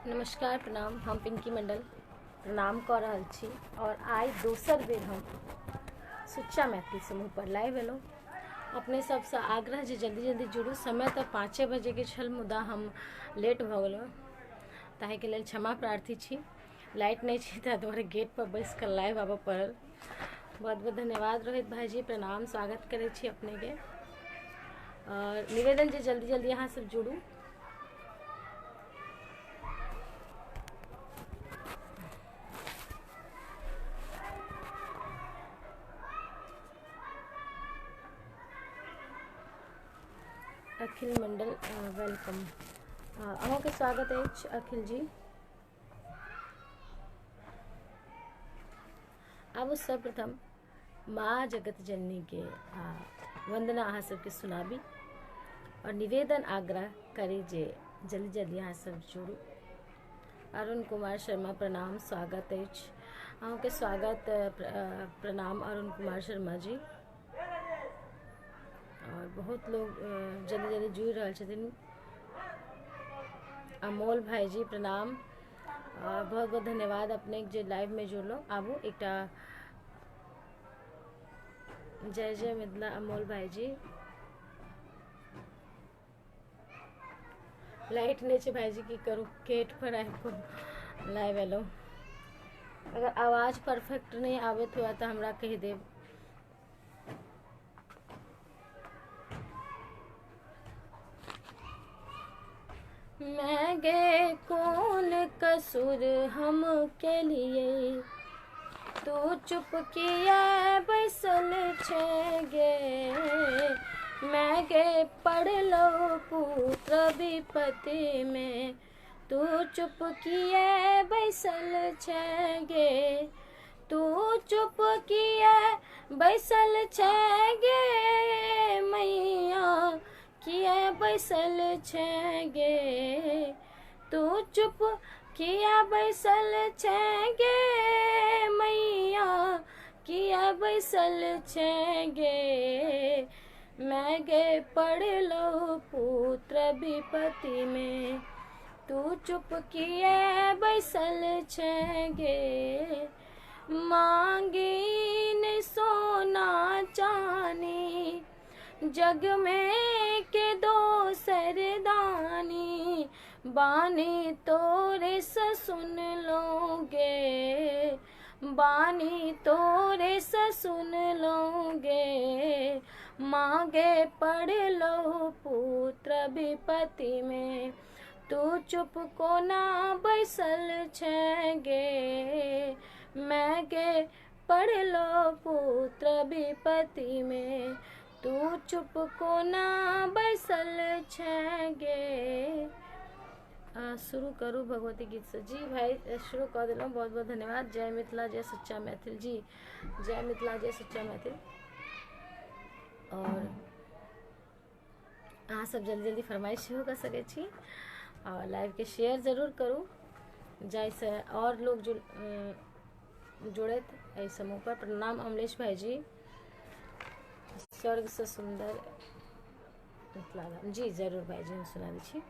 नमस्कार प्रणाम। हम पिंकी मंडल प्रणाम कर रहल छी और आइ दोसर बेर हम सुच्चा मैथिली समूह पर लाइव एलहुँ। अपने सबसँ आग्रह जे जल्दी जल्दी जुड़ू। समय तऽ 5 बजे के छल, मुदा हम लेट भऽ गेलहुँ, ताहिके लेल क्षमा प्रार्थी छी। लाइट नहीं छी ताहि दुआरे गेट पर बैस कर लाइव आबऽ पड़ल। बहुत बहुत धन्यवाद रोहित भाईजी, प्रणाम, स्वागत करै छी अपने के। और निवेदन जे जल्दी जल्दी अहाँ सब जुड़ू। अखिल मंडल वेलकम, अहों के स्वागत है अखिल जी। अब सर्वप्रथम माँ जगत जननी के वंदना अहाँ सबके सुनाबी और निवेदन आग्रह करी जे जल्दी जल्दी अहाँ सब जुड़ू। अरुण कुमार शर्मा प्रणाम, स्वागत है अहों के स्वागत, प्रणाम अरुण कुमार शर्मा जी। और बहुत लोग जल्दी जल्दी जुड़ रहा छथिन। अमोल भाई जी प्रणाम, और बहुत बहुत धन्यवाद अपने जे लाइव में जुड़लो। आबू एकटा जय जय मिथिला अमोल भाई जी। लाइट नहीं छे भाई जी, की करूँ, गेट पर आबि लाइव एलो। अगर आवाज परफेक्ट नहीं आवे तो हमरा कह देब। मैं गे कौन कसूर हम के लिए, तू चुप किया बैसल छे गे। मैं गे पढ़ लो पुत्र विपत्ति में, तू चुप किया बैसल छे गे। तू चुप किया बैसल छे गे, मैया किया बैसल छे गे। तू चुप किया बैसल छे गे, मैया किया बैसल छे गे। मैं गे पढ़ लो पुत्र विपत्ति में, तू चुप किया बैसल छे गे। मांगी ने सोना चांदी, जग में के दो सरदानी, बानी तोरे से सुन लोगे, बानी तोरे से सुन लोगे। मांगे पढ़ लो पुत्र विपत्ति में, तू चुप को ना बैसल छे गे। मैं गे पढ़ लो पुत्र विपत्ति में, तू चुप को ना बैसल छे गे। शुरू करूँ भगवती गीत से जी भाई, शुरू कर दिलौं। बहुत बहुत धन्यवाद। जय मिथिला जय सच्चा मैथिल जी, जय मिथिला जय सच्चा मैथिल। और अहाँ सब जल्दी जल्दी फरमाइश सेहो कर सकै छी और लाइव के शेयर जरूर करूँ, जाहिसँ और लोग जुड़त एहि समूह पर। प्रणाम अमलेश भाई जी, स्वर्ग से सुंदर मिथिला जी, जरूर भाई जी हम सुना दी छी।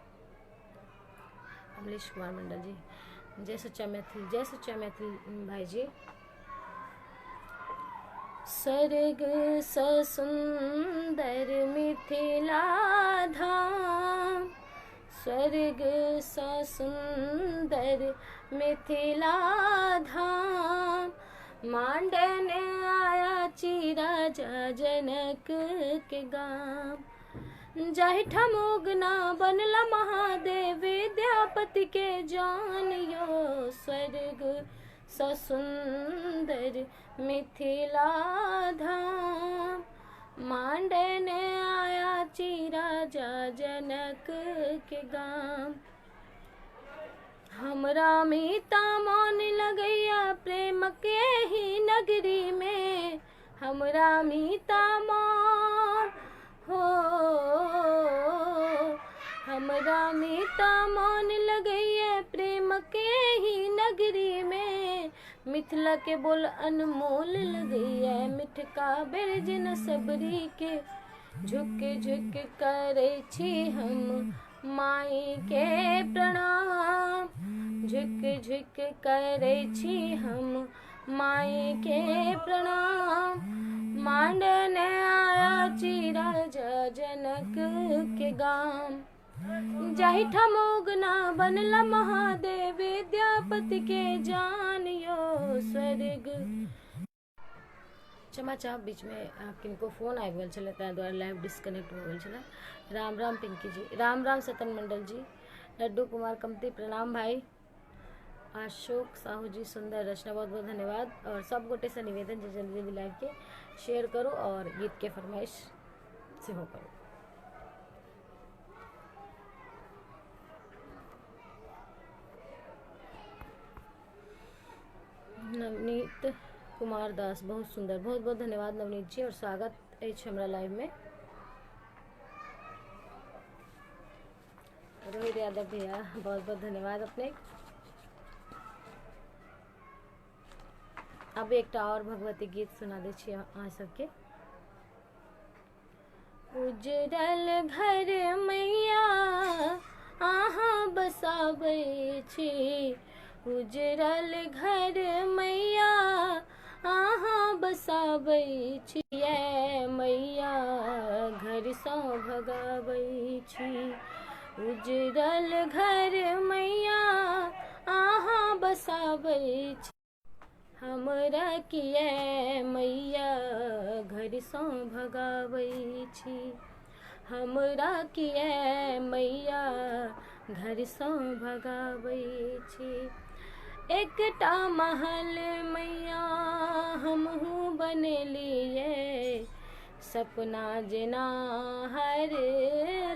अमलेश कुमार मंडल जी, जय सच्चा मैथिल, जय सच्चा मैथिल भाई जी। स्वर्ग से सुंदर मिथिला धाम, स्वर्ग से सुंदर मिथिला धाम। मांडन आया ची राजा जनक के गाम, जाहिठाम उगना बनला महादेव विद्यापति के जानियो। स्वर्ग स सुंदर मिथिला धाम, मांडन आया ची राजा जनक के गाम। हमरा मीता मन लगैया प्रेम के ही नगरी में, हमरा मीता मन हो, हमरा मीता मन लगैया प्रेम के ही नगरी में। मिथिला के बोल अनमोल लगैया, मिठका बिरज न सबरी के। झुक झुक करे छी हम माई के प्रणाम, झुक झुक करै छी हम माई के प्रणाम। मांडन आया छी राजा जनक के गाम। जाहि ठम उगना बनला महादेव विद्यापति के जानियो स्वर्ग। क्षमा चाहब बीच में किनको फोन आबि गेल छलै ताहि दुआरे लाइव डिस्कनेक्ट हो गेल छलै। राम राम पिंकी जी, राम राम सतन मंडल जी, लड्डू कुमार कमती प्रणाम भाई। अशोक साहू जी सुंदर रचना, बहुत बहुत धन्यवाद। और सब गोटे से निवेदन जे जल्दी जल्दी लाइव के शेयर करो और गीत के फरमाइश से हो करो। नवनीत कुमार दास, बहुत सुंदर, बहुत बहुत धन्यवाद नवनीत जी और स्वागत है हमरा लाइव में। रोहित यादव भैया बहुत बहुत धन्यवाद अपने। अब एक और भगवती गीत सुना दे छी अहाँ सबके। उजरल घर मैया अहाँ बसाबै छी, उजरल घर मैया अहाँ बसाबै छी, मैया घर सँ भगाबै छी। उजरल घर मैया अहाँ बसाबै छी, हमरा किए मैया घर सँ भगाबै छी, हमरा किए मैया घर सँ भगाबै छी। एकटा महल मैया हमहूँ बनेलिए, सपना जेना हर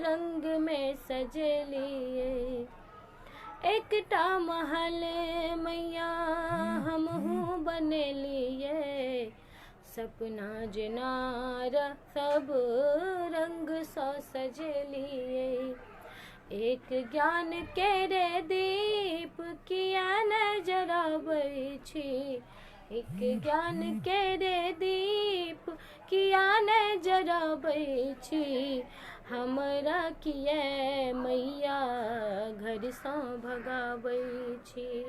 रंग में सजलिए। एकटा महल मैया हमहूँ बनेलिए, सपना जेना सब रंग सँ सजलिए। एक ज्ञान केरे दीप किया न जराबै छी, एक ज्ञान केरे दीप किया न जराबै छी, हमरा किए मैया घर सँ भगाबै छी,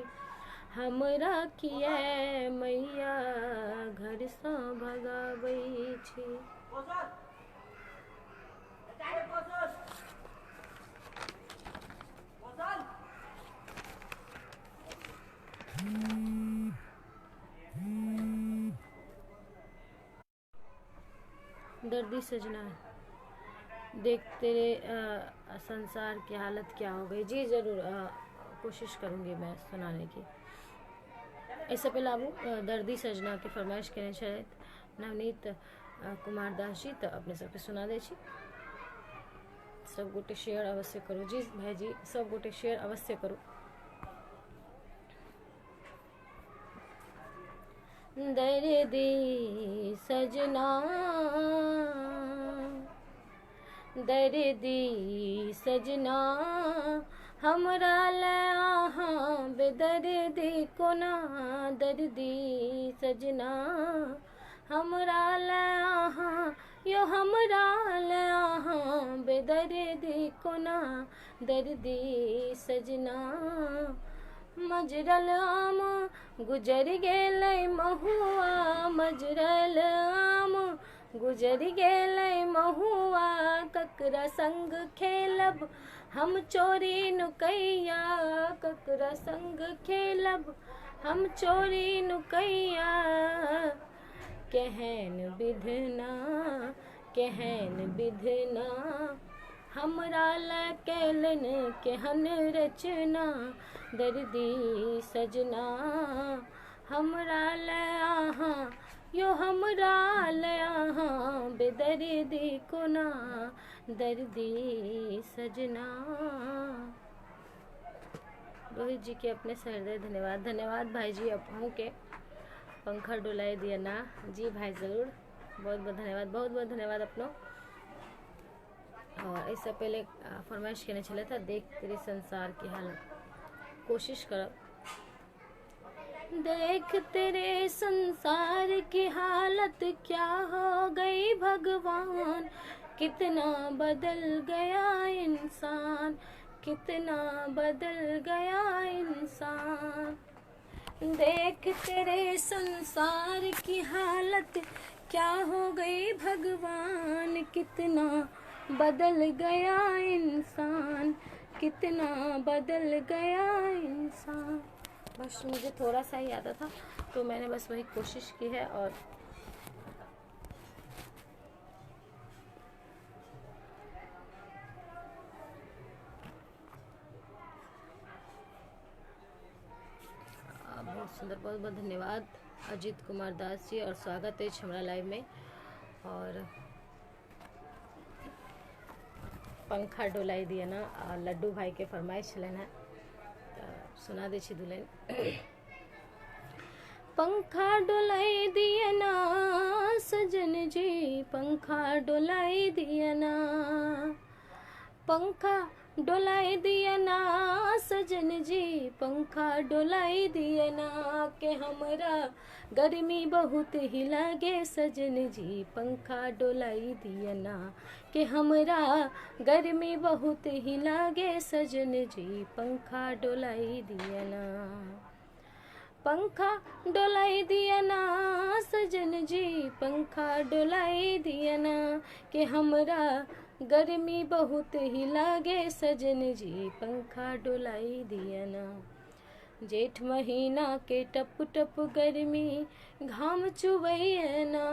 हमरा किए मैया घर सँ भगाबै छी। दर्दी सजना, देख तेरे संसार की हालत क्या हो गई। जी ज़रूर कोशिश करूँगी मैं सुनाने की। इससे पहले आबू दर्दी सजना के फरमाइश कने छथि नवनीत कुमार दास जी, तो अपने सबके सुना दै छी। सब गोटे शेयर अवश्य करू। जी भाईजी सब गोटे शेयर अवश्य करू। दर्दी सजना, दर्दी सजना, हमरा ले अहाँ बेदर्दी कोना। दर्दी सजना, हमरा ले अहाँ, यो हमरा ले अहाँ बेदर्दी कोना। दर्दी सजना, मजरल आम गुजर गेलै महुआ, मजरल आम गुजर गेलै महुआ, ककरा संग खेलब हम चोरी नुकैया, ककरा संग खेलब हम चोरी नुकैया। केहन विधना, केहन विधना, हमरा ला कैलन केहन रचना। दर्दी सजना, हमरा ले अहाँ, यो हमरा ले अहाँ बेदर्दी कोना। दर्दी सजना। रोहित जी के अपने से हृदय धन्यवाद। धन्यवाद भाई जी, अपनों के पंखा डुलाई दिया ना। जी भाई ज़रूर, बहुत बहुत धन्यवाद, बहुत बहुत धन्यवाद अपनों। और इससे पहले फरमाइश करने चला था देख तेरे संसार की हालत, कोशिश करो। देख तेरे संसार की हालत क्या हो गई भगवान, कितना बदल गया इंसान, कितना बदल गया इंसान। देख तेरे संसार की हालत क्या हो गई भगवान, कितना बदल गया इंसान, कितना बदल गया इंसान। बस मुझे थोड़ा सा ही आता था तो मैंने बस वही कोशिश की है। और बहुत सुंदर, बहुत बहुत धन्यवाद अजीत कुमार दास जी, और स्वागत है हमारा लाइव में। और पंखा डोलाई दिया ना, लड्डू भाई के फरमाइश लेना सुना दे छी दुल्हन। पंखा डोलाई दिया ना सजन जी, पंखा डोलाई दिया ना, पंखा डोलाई दिया ना सजन जी, पंखा डोलाई दिया ना, के हमरा गर्मी बहुत ही लगे सजन जी, पंखा डोलाई दिया ना, के हमरा गर्मी बहुत ही लगे सजन जी, पंखा डोलाई दिया ना, पंखा डोलाई दिया ना सजन जी, पंखा डोलाई दिया ना, के हमरा गर्मी बहुत ही लागे सजन जी, पंखा डोलाई दिया ना। जेठ महीना के टप टप गर्मी घाम चुबैया ना,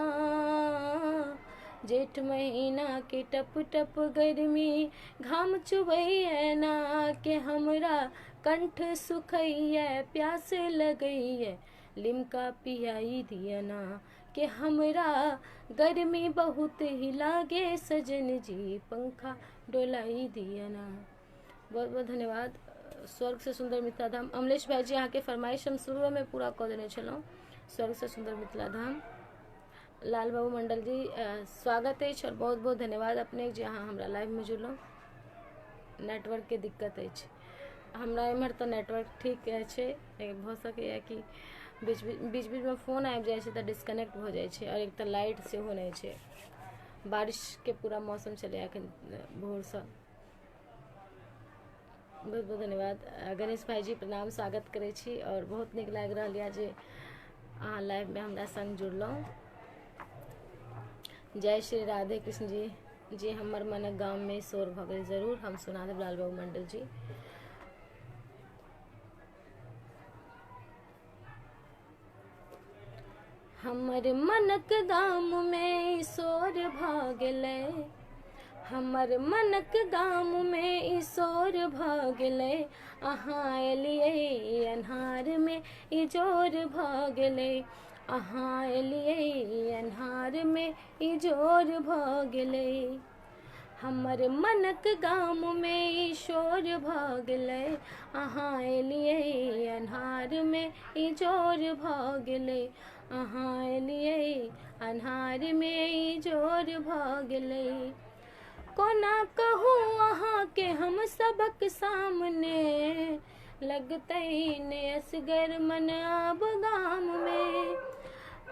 जेठ महीना के टप टप गर्मी घाम चुबैया ना, के हमरा कंठ सुखैया प्यास लगैया लिमका पियाई दिया ना, के हमरा गर्मी बहुत ही लागे सजन जी, पंखा डोलाई दिया ना। बहुत बहुत धन्यवाद। स्वर्ग से सुंदर मिथिला धाम अमलेश भाई जी, यहाँ के फरमाइश हम शुरू में पूरा कह देने चलो। स्वर्ग से सुंदर मिथिला धाम लाल बाबू मंडल जी स्वागत है और बहुत बहुत धन्यवाद अपने जे अहाँ हमरा लाइव में जुड़लो। नेटवर्क के दिक्कत है, हमरा इम्हर तो नेटवर्क ठीक है, लेकिन भऽ सकैए कि बीच बीच में फोन आबि जाइ छै तऽ डिस्कनेक्ट भऽ जाइ छै, और एक तऽ लाइट सेहो नहीं छै, बारिश के पूरा मौसम चले एखन भोरसँ। बहुत बहुत धन्यवाद गणेश भाई जी, प्रणाम, स्वागत करै छी और बहुत नीक लागि रहल यऽ जे अहाँ लाइव में हमरा संग जुड़लहुँ। जय श्री राधे कृष्ण जी। जी हमर मनक गाँव में शोर भऽ गेल, जरूर हम सुना देब लाल बाबू मंडल जी। हमर मनक गाम में शोर भऽ गेलै, हमर मनक गाम में शोर भऽ गेलै, अहाँ एलियै अन्हार में इजोर भऽ गेलै, अहाँ एलियै अन्हार में इजोर भऽ गेलै, हमर मनक गाम में शोर भऽ गेलै, अहाँ एलियै अन्हार में इजोर भऽ गेलै, अहाँ एलियै अन्हार में इजोर भऽ गेलै। कोना कहूँ अहाँ के हम सबक सामने, लगतै ने असगर मन आब गाम में,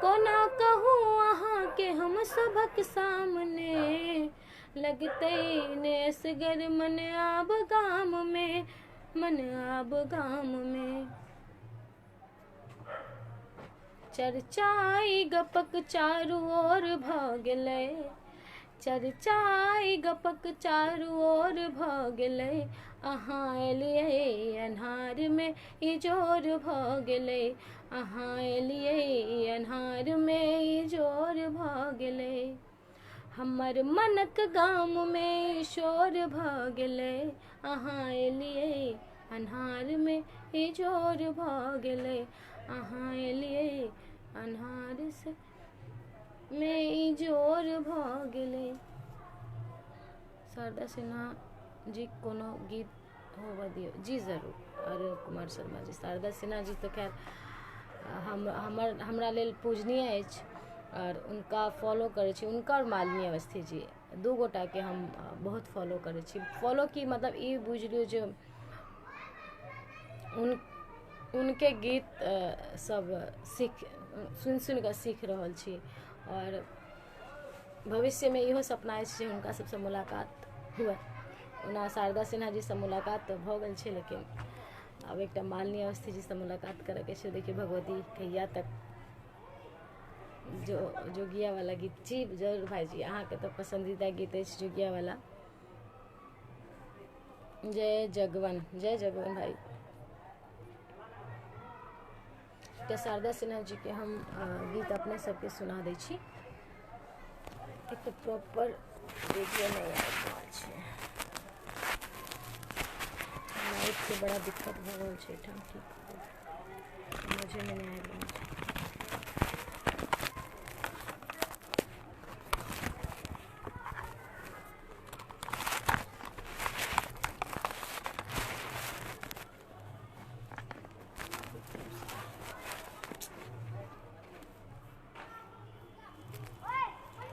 कोना कहूँ अहाँ के हम सबक सामने, लगतै ने असगर मन आब गाम में, मन आब गाम में। चर्चाई गपक चारू ओर भऽ गेलै, चर्चाई गपक चारू ओर भऽ गेलै, अहाँ एलियै अन्हार में इजोर भऽ गेलै, अहाँ एलियै अन्हार में इजोर भऽ गेलै, हमर मनक गाम में शोर भऽ गेलै, अहाँ एलियै अन्हार में इजोर भऽ गेलै, अहाँ एलियै अन्हार से में इजोर भऽ गेलै। शारदा सिन्हा जी कोनो गीत होबऽ दियौ। जी जरूर अरुण कुमार शर्मा जी, शारदा सिन्हा जी तो खैर हमरा लेल पूजनीय अछि और उनका फॉलो करै छी, उनका और मालिनी अवस्थी जी दू गोटा के हम बहुत फॉलो करै छी। फॉलो की मतलब ई बुझ लियौ जे उनके गीत सब सुनि कऽ सीख रहल छी, और भविष्य में इहो सपना अछि जे हुनका सबसे मुलाकात हुए। ओना शारदा सिन्हा जी से मुलाकात तो भ गेल छै, लेकिन अब एक मालिनी अवस्थी जी से मुलाकात करे के छै। देखिए भगवती कहिया तक जो जोगिया वाला गीत जी जरूर भाईजी, अहाँ के तो पसंदीदा गीत है जोगिया वाला। जय जगवन भाई। तो शारदा सिन्हा जी के हम गीत अपने सबके सुना दै छी। एक तो प्रॉपर रेडियो नहीं आबि छै, लाइट से बड़ा दिक्कत भ रहल छै ठाम, ठीक मुझे में नहीं आबि रहल छै।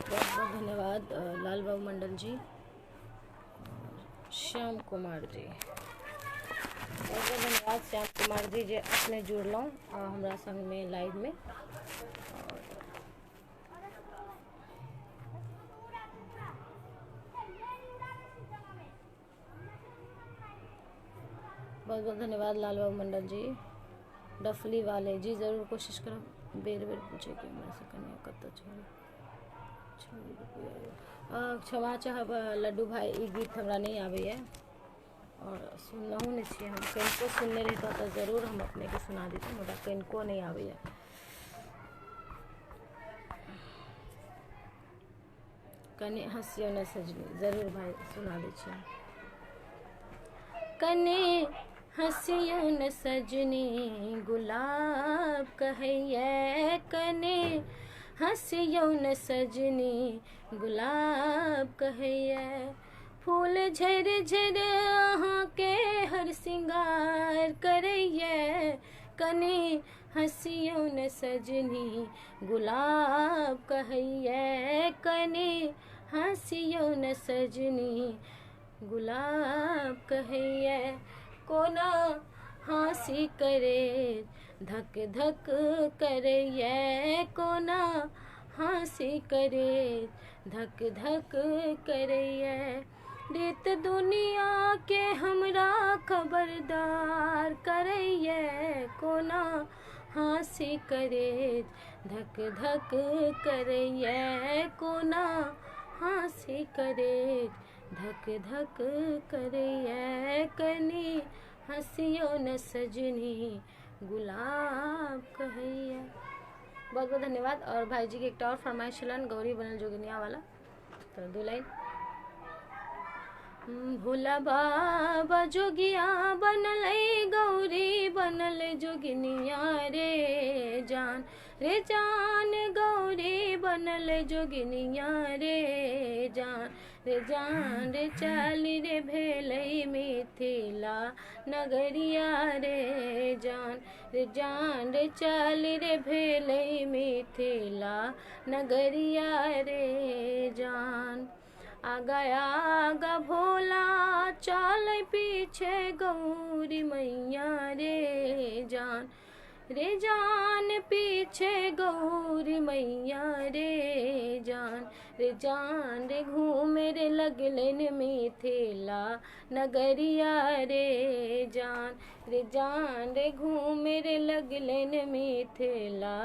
बहुत बहुत धन्यवाद लाल बाबू मंडल जी, श्याम कुमार जी, बहुत बहुत धन्यवाद श्याम कुमार जी जे अपने जुड़लों हमरा संग में लाइव में। बहुत बहुत धन्यवाद लाल बाबू मंडल जी। डफली वाले जी जरूर कोशिश करब बेर बेर पूछे कि हमरा से कन्या कत छै। क्षमा चाहब लड्डू भाई, ई गीत हमरा नहीं आबैए और सुनलहुँ नहीं छी। हम कनिको सुनने रहितौं तो जरूर हम अपने के सुना देतौं, मुदा कनिको नहीं आबैए। कने हंसियो न सजनी, जरूर भाई सुना दै छी। कने हंसियो न सजनी गुलाब कहैया, कने हंसियो न सजनी गुलाब कहैया, फूल झर झर अहाँ के हर सिंगार करैया, कने हंसियो न सजनी गुलाब कहैया, कने हंसियो न सजनी गुलाब कहैया, कोना हंसी करे धक धक करैया, कोना हंसी करे धक धक करैया, रीत दुनिया के हमरा खबरदार करैया, कोना हंसी करे धक धक करैया, कोना हंसी करे धक धक करैया, कनी हंसियो न सजनी गुलाब कहैया। बहुत बहुत धन्यवाद। और भाई जी के एक और फरमाइश चलन गौरी बनल जोगिनिया वाला, तो 2 लाइन। भोला बाबा जोगिया बनल गौरी बनल जोगिनिया रे जान, रे जान गौरी बनल जोगिनिया रे जान, रे जान रे चाली रे भेलै मिथिला नगरिया रे जान, रे जान रे चाली रे भेलै मिथिला नगरिया रे जान, आगा आगा भोला चल पीछे गौरी मैया रे जान, रे जान पीछे गौरी मैया रे जान, रे जान रे घूमे रे लगलन मिथिला नगरिया रे जान, रे जान रे घूमे रे लगलन मिथिला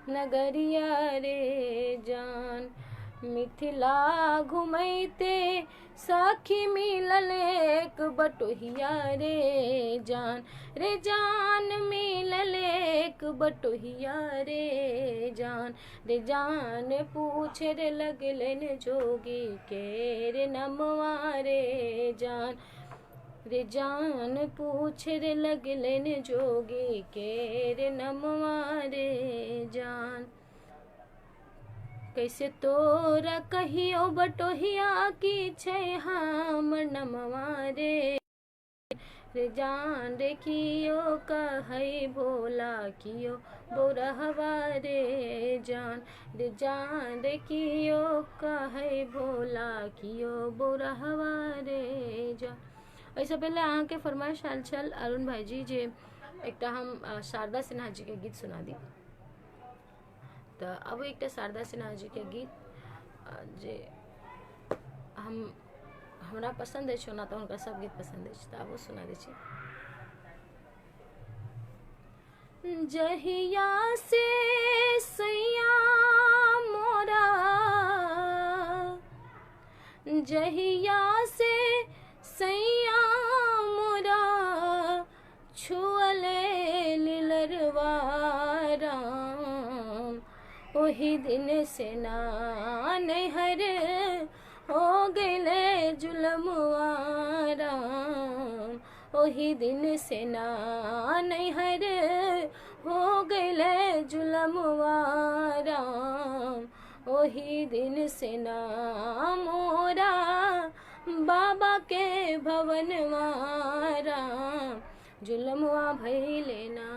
नगरिया रे जान, मिथिला घुमैते सखी मिलल एक बटोहिया रे जान, रे जान मिलल एक बटोहिया रे जान, रे जान पूछे रे लगलन जोगी के रे नमवा रे जान, रे जान पूछे रे लगलन जोगी के रे नमवा रे जान, कैसे तोरा कहियो बटोहिया की छै हमर नमवा रे, रे जान रे कियो कहै भोला कियो बोरहवा रे जान, रे जान रे कियो कहै भोला कियो बोरहवा रे जान। एहिसँ पहिले अहाँके फरमाइश आयल छल अरुण भाईजी जे एकटा हम शारदा सिन्हा जी के गीत सुना दी, तो अब एक शारदा सिन्हा जी के गीत जे हम हमरा पसंद है ना, तो उनका सब गीत पसंद है, तो वो सुना दीजिए। जहिया से सैया मोरा, जहिया से सैया मोरा छुअले लीलरवा राम, ओही दिन से ना नैहर हो गइले जुलमुआ राम, ओही दिन से ना नैहर हो गइले जुलमुआ राम, ओही दिन से ना मोरा बाबा के भवनवा राम, जुलमुआ भइले ना।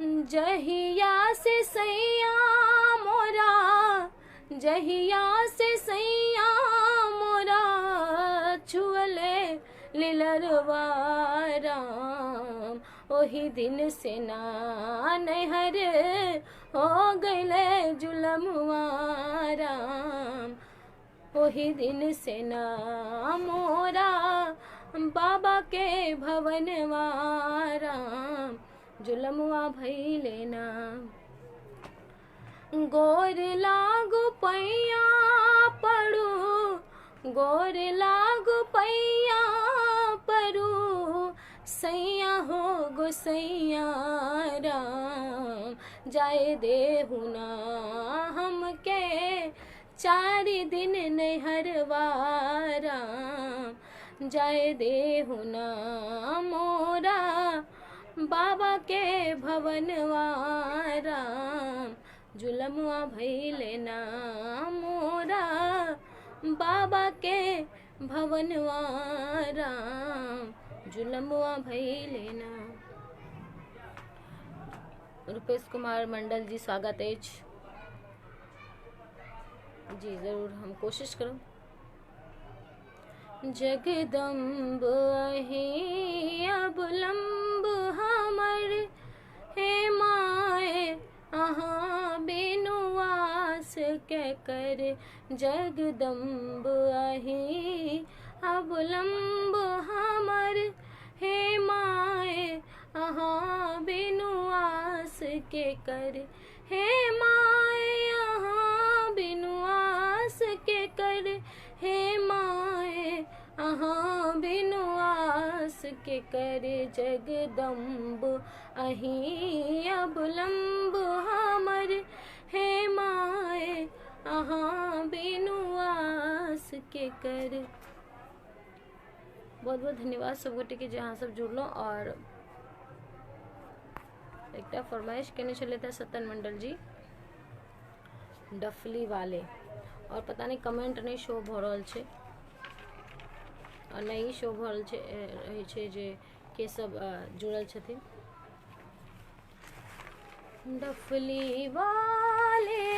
जहिया से सैया मोरा, जहिया से सैया मोरा छुअले लीलरवा राम, ओही दिन से ना नैहर हो गइले जुलमुआ राम, ओही दिन से ना मोरा बाबा के भवनवा राम, जुलमुआ भइले ना। गोर लागू पैया पड़ू, गोर लागू पैया पड़ू, सैया हो गोसैया राम, जाए देहु ना हमके 4 दिन नैहरवा राम, जाए देहु ना मोरा बाबा के भवनवा राम, जुलमुआ भइले ना मोरा बाबा के भवनवा राम, जुलमुआ भइले ना। रुपेश कुमार मंडल जी स्वागत है जी, जरूर हम कोशिश करो। जगदम्ब अहि अबलम्ब हमर, हे माए अहाँ बिनु आस के कर, जगदम्ब अहि अबलम्ब हमर, हे माए अहाँ बिनु आस के कर, हे माए अहाँ बिनु आस के कर, हे माए अहाँ बिनु आस के कर, जगदम्ब अहि अबलम्ब हमर, हे माए अहाँ बिनु आस के कर। बहुत बहुत धन्यवाद सब गोटे के जहाँ सब जुड़लो। और एक फरमाइश करने चले थे सतन मंडल जी डफली वाले, और पता नहीं कमेंट नहीं शो भ रहल छै, और नहीं शो भ रहल छै जे के सब जुड़ल छथिन। डफली वाले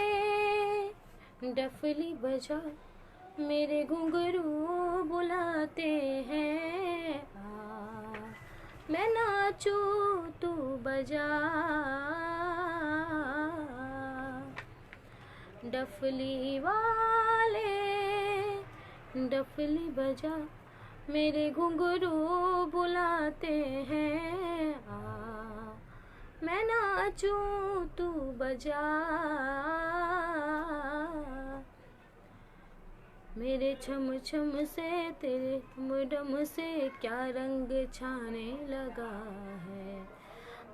डफली बजा, मेरे घुंघरू बुलाते हैं, मैं नाचूं तू बजा, डफली वाले डफली बजा, मेरे घुंघरू बुलाते हैं, मैं नाचूं तू बजा, मेरे छम छम से तेरे डम से क्या रंग छाने लगा है,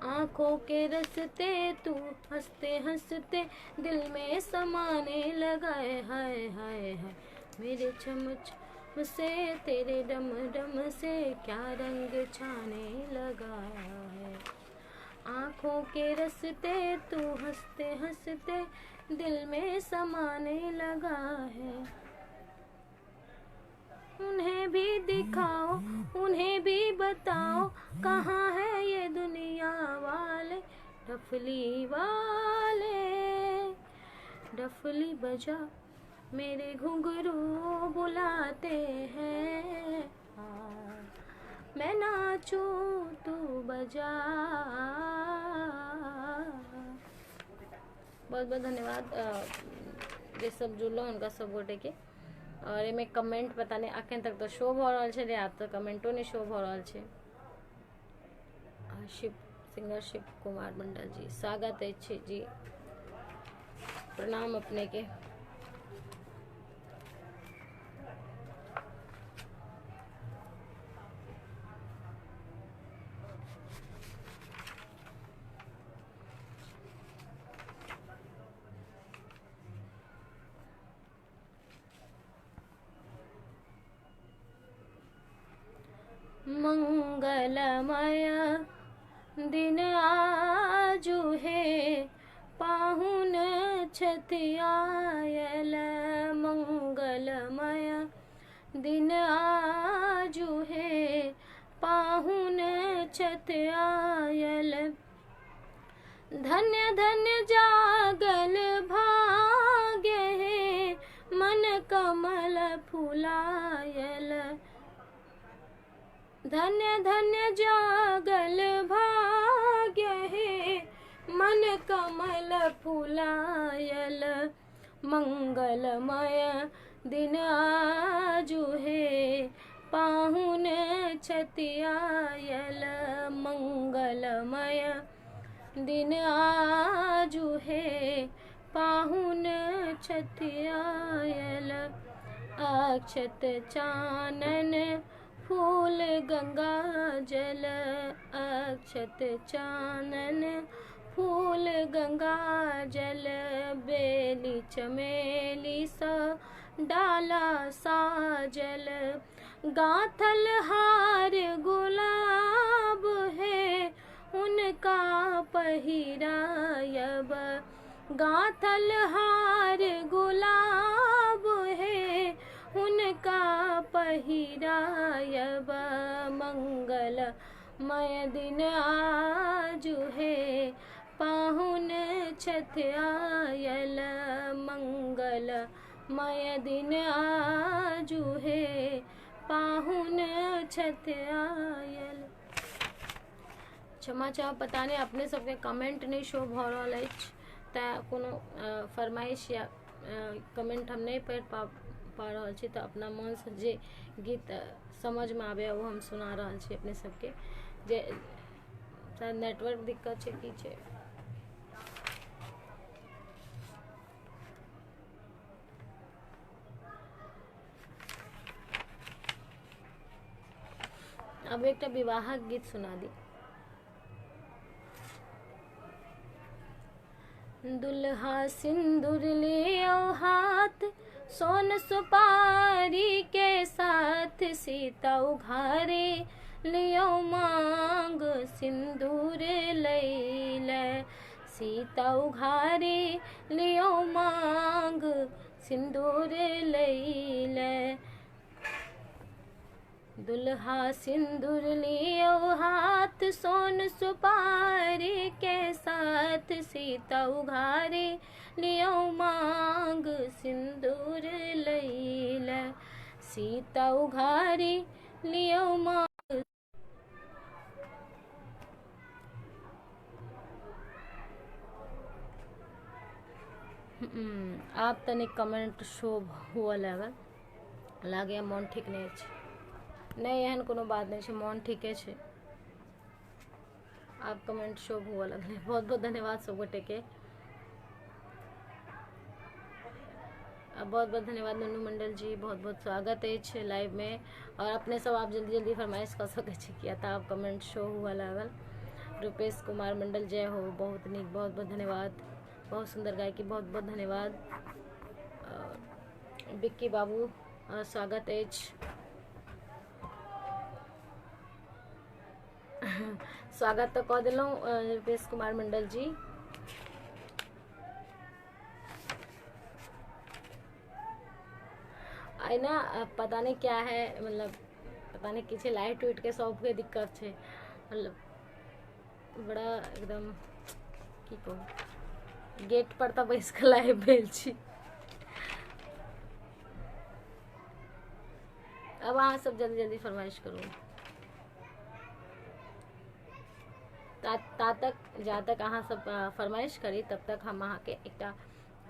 आँखों के रस्ते तू हंसते हंसते दिल में समाने लगा है, हाय हाय हाय, मेरे छम छम से तेरे डम डम से क्या रंग छाने लगा है, आँखों के रस्ते तू हंसते हंसते दिल में समाने लगा है। उन्हें भी दिखाओ, उन्हें भी बताओ, कहाँ है ये दुनिया वाले, डफली वाले डफली बजा, मेरे घुंघरू बुलाते हैं, मैं नाचूं तू बजा। बहुत बहुत धन्यवाद जे सब जुड़लो उनका सब गोटे के। और एमे कमेंट पता नहीं अखन तक तो शो भ रहल छै, आप तो कमेंटो नहीं शो भ रहल छै। शिव सिंगर शिव कुमार मंडल जी स्वागत है जी, प्रणाम अपने के। मंगलमय दिन आजु हे पाहुन छथि आयल, मंगलमय दिन आजु हे पाहुन छथि आयल। धन्य धन्य जागल भाग्य हे मन कमल फुलायल, धन्य धन्य जागल भाग्य हे मन कमल फुलायल। मंगलमय दिन आजु हे पाहुन छथि आयल, मंगलमय दिन आजु हे पाहुन छथि आयल। अक्षत चानन फूल गंगा जल, अक्षत चानन फूल गंगा जल, बेली चमेली सा डाला साजल। गाथल हार गुलाब है उनका पहिरायब, गाथल हार गुलाब है उनका पहिरायब। मंगलमय दिन आजु हे पाहुन छथि आयल, मंगलमय दिन आजु हे पाहुन छथि आयल। क्षमा चाहब, पता नहीं अपने सबके कमेंट नहीं शो भ रहल अछि, तैं कोनो फरमाइश या कमेंट हम नहीं पढ़ पा रहल छी, तो अपना मन से जे गीत समझ में आवे वो हम सुना रहल छी अपने सबके। जे शायद नेटवर्क दिक्कत छै की छै। अब एक विवाहक गीत सुना दी। दुल्हा सिंदूर लियो हाथ सोन सुपारी के साथ, सीता उघारे लियो मांग सिंदूर लैले, सीता उघारे लियो मांग सिंदूर लैले। दुल्हा सिंदूर लियो हाथ सोन सुपारी के साथ, सीता उघारे लियो मांग सिंदूर लैले, सीता उघारे लियो मांग। आप तनिक कमेंट शो हुआ लागे मन ठीक नहीं है। नहीं एहन कोनो बात नहीं है, मन ठीके है। आप कमेंट शो हुआ लगले, बहुत बहुत धन्यवाद सब गोटे के। बहुत बहुत धन्यवाद नन्नू मंडल जी, बहुत बहुत स्वागत है लाइव में। और अपने सब आप जल्दी जल्दी फरमाइश कर सके किया था, आप कमेंट शो हुआ लागल। रूपेश कुमार मंडल जय हो, बहुत नीक, बहुत बहुत धन्यवाद, बहुत सुंदर गायकी, बहुत बहुत धन्यवाद। बिक्की बाबू स्वागत है। स्वागत तो कह दिलों रूपेश कुमार मंडल जी। आई ना पता नहीं क्या है, मतलब पता नहीं किसी लाइट टूट के सब के दिक्कत है, मतलब बड़ा एकदम की कहूँ, गेट पर तो बैस के लाइव भेल छी। अब अहाँ सब जल्दी जल्दी फरमाइश करूँ, जहाँ तक अहाँ सब फरमाइश करी तब तक हम अहाँ के एक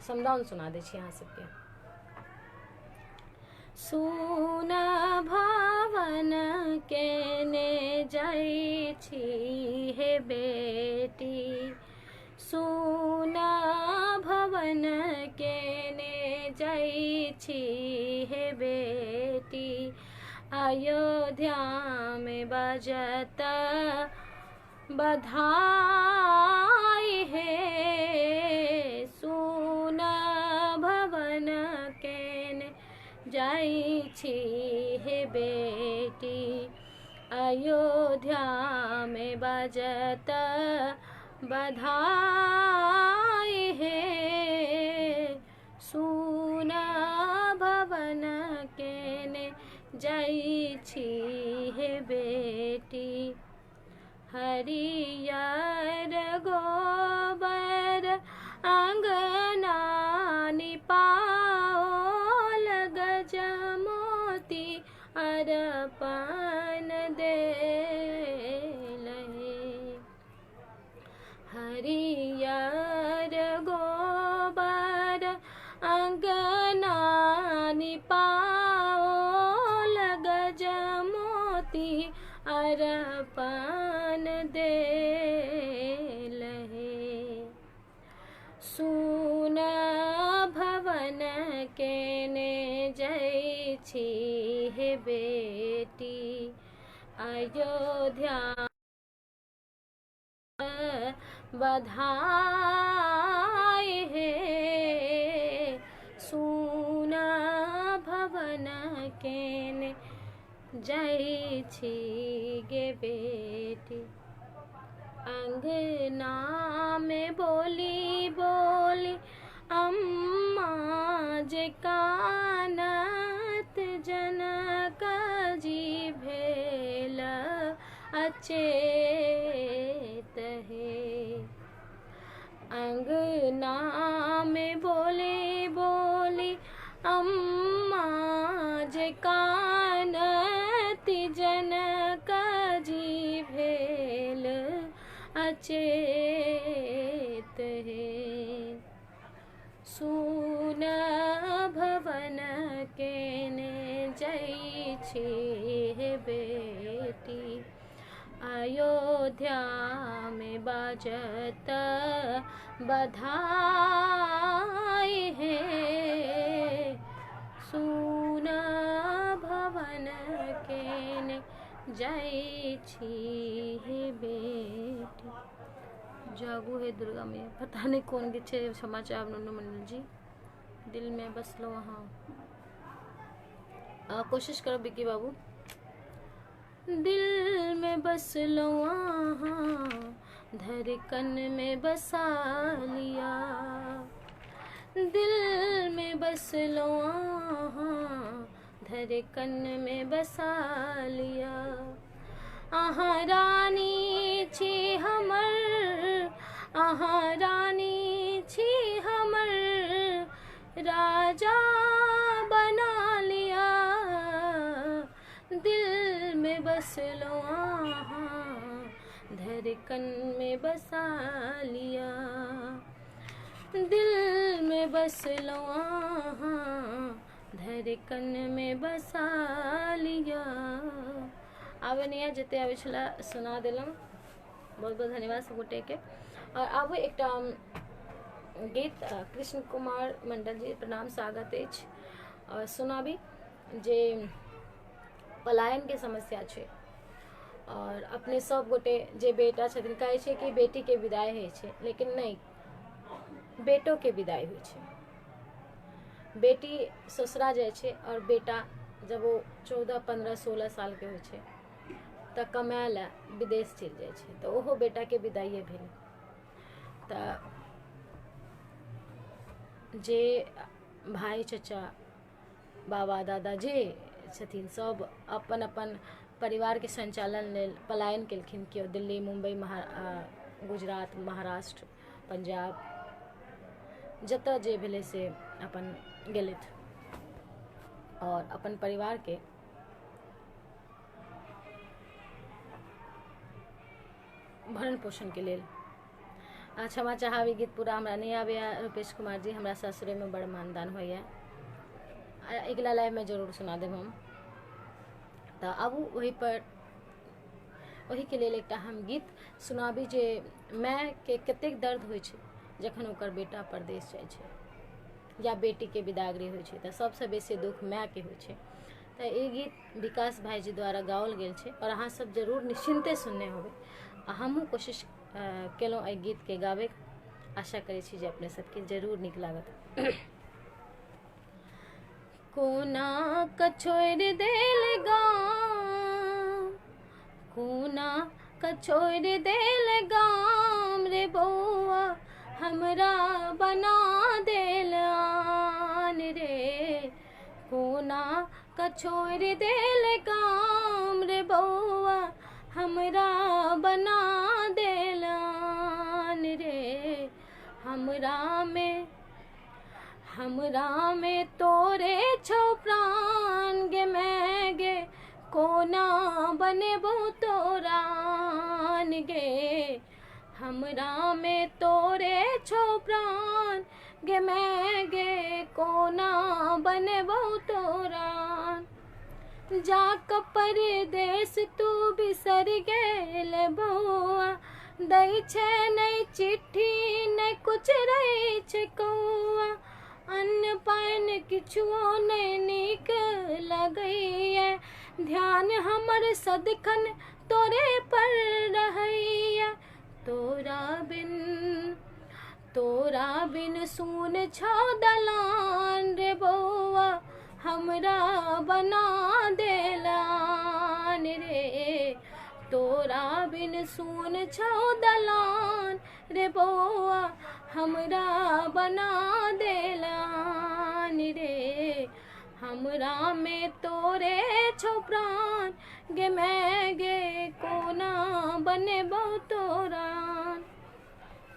समदाउन सुना दे छी अहाँ सबके। सुन भवन केने जाइ छी हे बेटी, सुन भवन केने जाइ छी हे बेटी, अयोध्या में बजत बधाई है, सुन भवन केने जाइ छी हे बेटी, अयोध्या में बजत बधाई है, सुन भवन केने जाइ छी हे बेटी, हरियर गोबर अंगना निपाओल, गज मोती अर्पण देलहि, हरियर गोबर अंगना निपाओल, गज मोती अर्पण देलहि, सुन भवन केने जाइ छी हे बेटी, अयोध्या बधाई है, सुन भवन केने जाइ छी गे बेटी, अंगना में बोली बोली अम्मा जे कानत, जनक जी भेल अचेत है, अंगना में बोली बोली अम्मा जे कानत, जनक जी भेल अचेत है, सुन भवन केने जाइ छी हे बेटी, अयोध्या में बजत बधाई है, सुन भवन केने जाइ छी हे बेटी। जागू हे दुर्गा मैया। पता नहीं कौन गीत छे, क्षमा चाहब नन्नू मंडल जी, दिल में बसलो वहाँ। कोशिश करो बिक्की बाबू। दिल में बसलो वहाँ, धड़कन में बसा लिया, दिल में बसलो वहाँ, धड़कन में बसा लिया, अहाँ रानी छी हमर, अहाँ रानी छी हमर, राजा बना लिया, दिल में बसलो वहाँ, धड़कन में बसा लिया, दिल में बसलो वहाँ, धड़कन में बसा लिया। आवे नहीं जते आवे छला सुना दिलौं, बहुत बहुत धन्यवाद सब गोटे के। और आब एक गीत कृष्ण कुमार मंडल जी प्रणाम स्वागत अछि, और सुनाबी जे पलायन के समस्या छे, और अपने सब गोटे जे बेटा छथिन कहै छै कि बेटी के विदाई होइ छै, लेकिन नहीं, बेटो के विदाई होइ छै। बेटी ससुरा जाय छै और बेटा जब वो 14, 15, 16 साल के होइ छै त कमाए ला विदेश चलि जाय छै, तो ओहो बेटा के विदाइए भेल। त जे भाई चाचा बाबा दादा जे छथिन सब अपन अपन परिवार के संचालन लेल पलायन केलखिन, केओ दिल्ली, मुंबई, गुजरात, महाराष्ट्र, पंजाब, जतऽ जे भेलै से अपन गेलथि और अपन परिवार के भरण पोषण के लेल। क्षमा चाहब ई गीत पूरा हमरा नहीं आबैया रूपेश कुमार जी, हमरा सासुरे में बड़ मानदान होइया। अगला लाइव में जरूर सुना देब हम। तो आबू वही के लेल एक हम गीत सुनाबी जे माय के कतेक दर्द होइ छै जखन ओकर बेटा परदेश जाइ छै या बेटी के विदागरी होइ छै, तो सबसे बेसी दुख माय के होइ छै। तो ये गीत विकास भाईजी द्वारा गाओल गेल छै और अहाँ सब जरूर निश्चिंते सुनने होबे। हमहूँ कोशिश केलहुँ एहि गीत के गावे, आशा करै छी जे अपने सबके जरूर नीक लागत। कोना कछोड़ देल गाम, कोना कछोड़ देल गाम रे बौआ हमरा बना देल आन रे। कोना कछोड़ देल गाम रे बौआ हमरा बना देल आन रे। हमरा में तोरे छौ प्राण गे मैं गे कोना बनेबो तोरान गे। हमरा में तोरे छौ प्राण गे मैं गे कोना बनेबो तोरान। जाक परदेश तू बिसर गेल बौआ, दै छै नहीं चिट्ठी नहीं कुछ रही छै कौआ। अन्न पानि किछुओ नहीं नीक लगैया, ध्यान हमर सदिखन तोरे पर रहैया। तोरा बिन सुन छौ दलान रे बौआ हमरा बना देलान रे। तोरा बिन सुन छौ दलान रे बौआ हमरा बना देलान रे। हमरा में तोरे छौ प्राण गे मैं गे कोना बनेबो तोरान।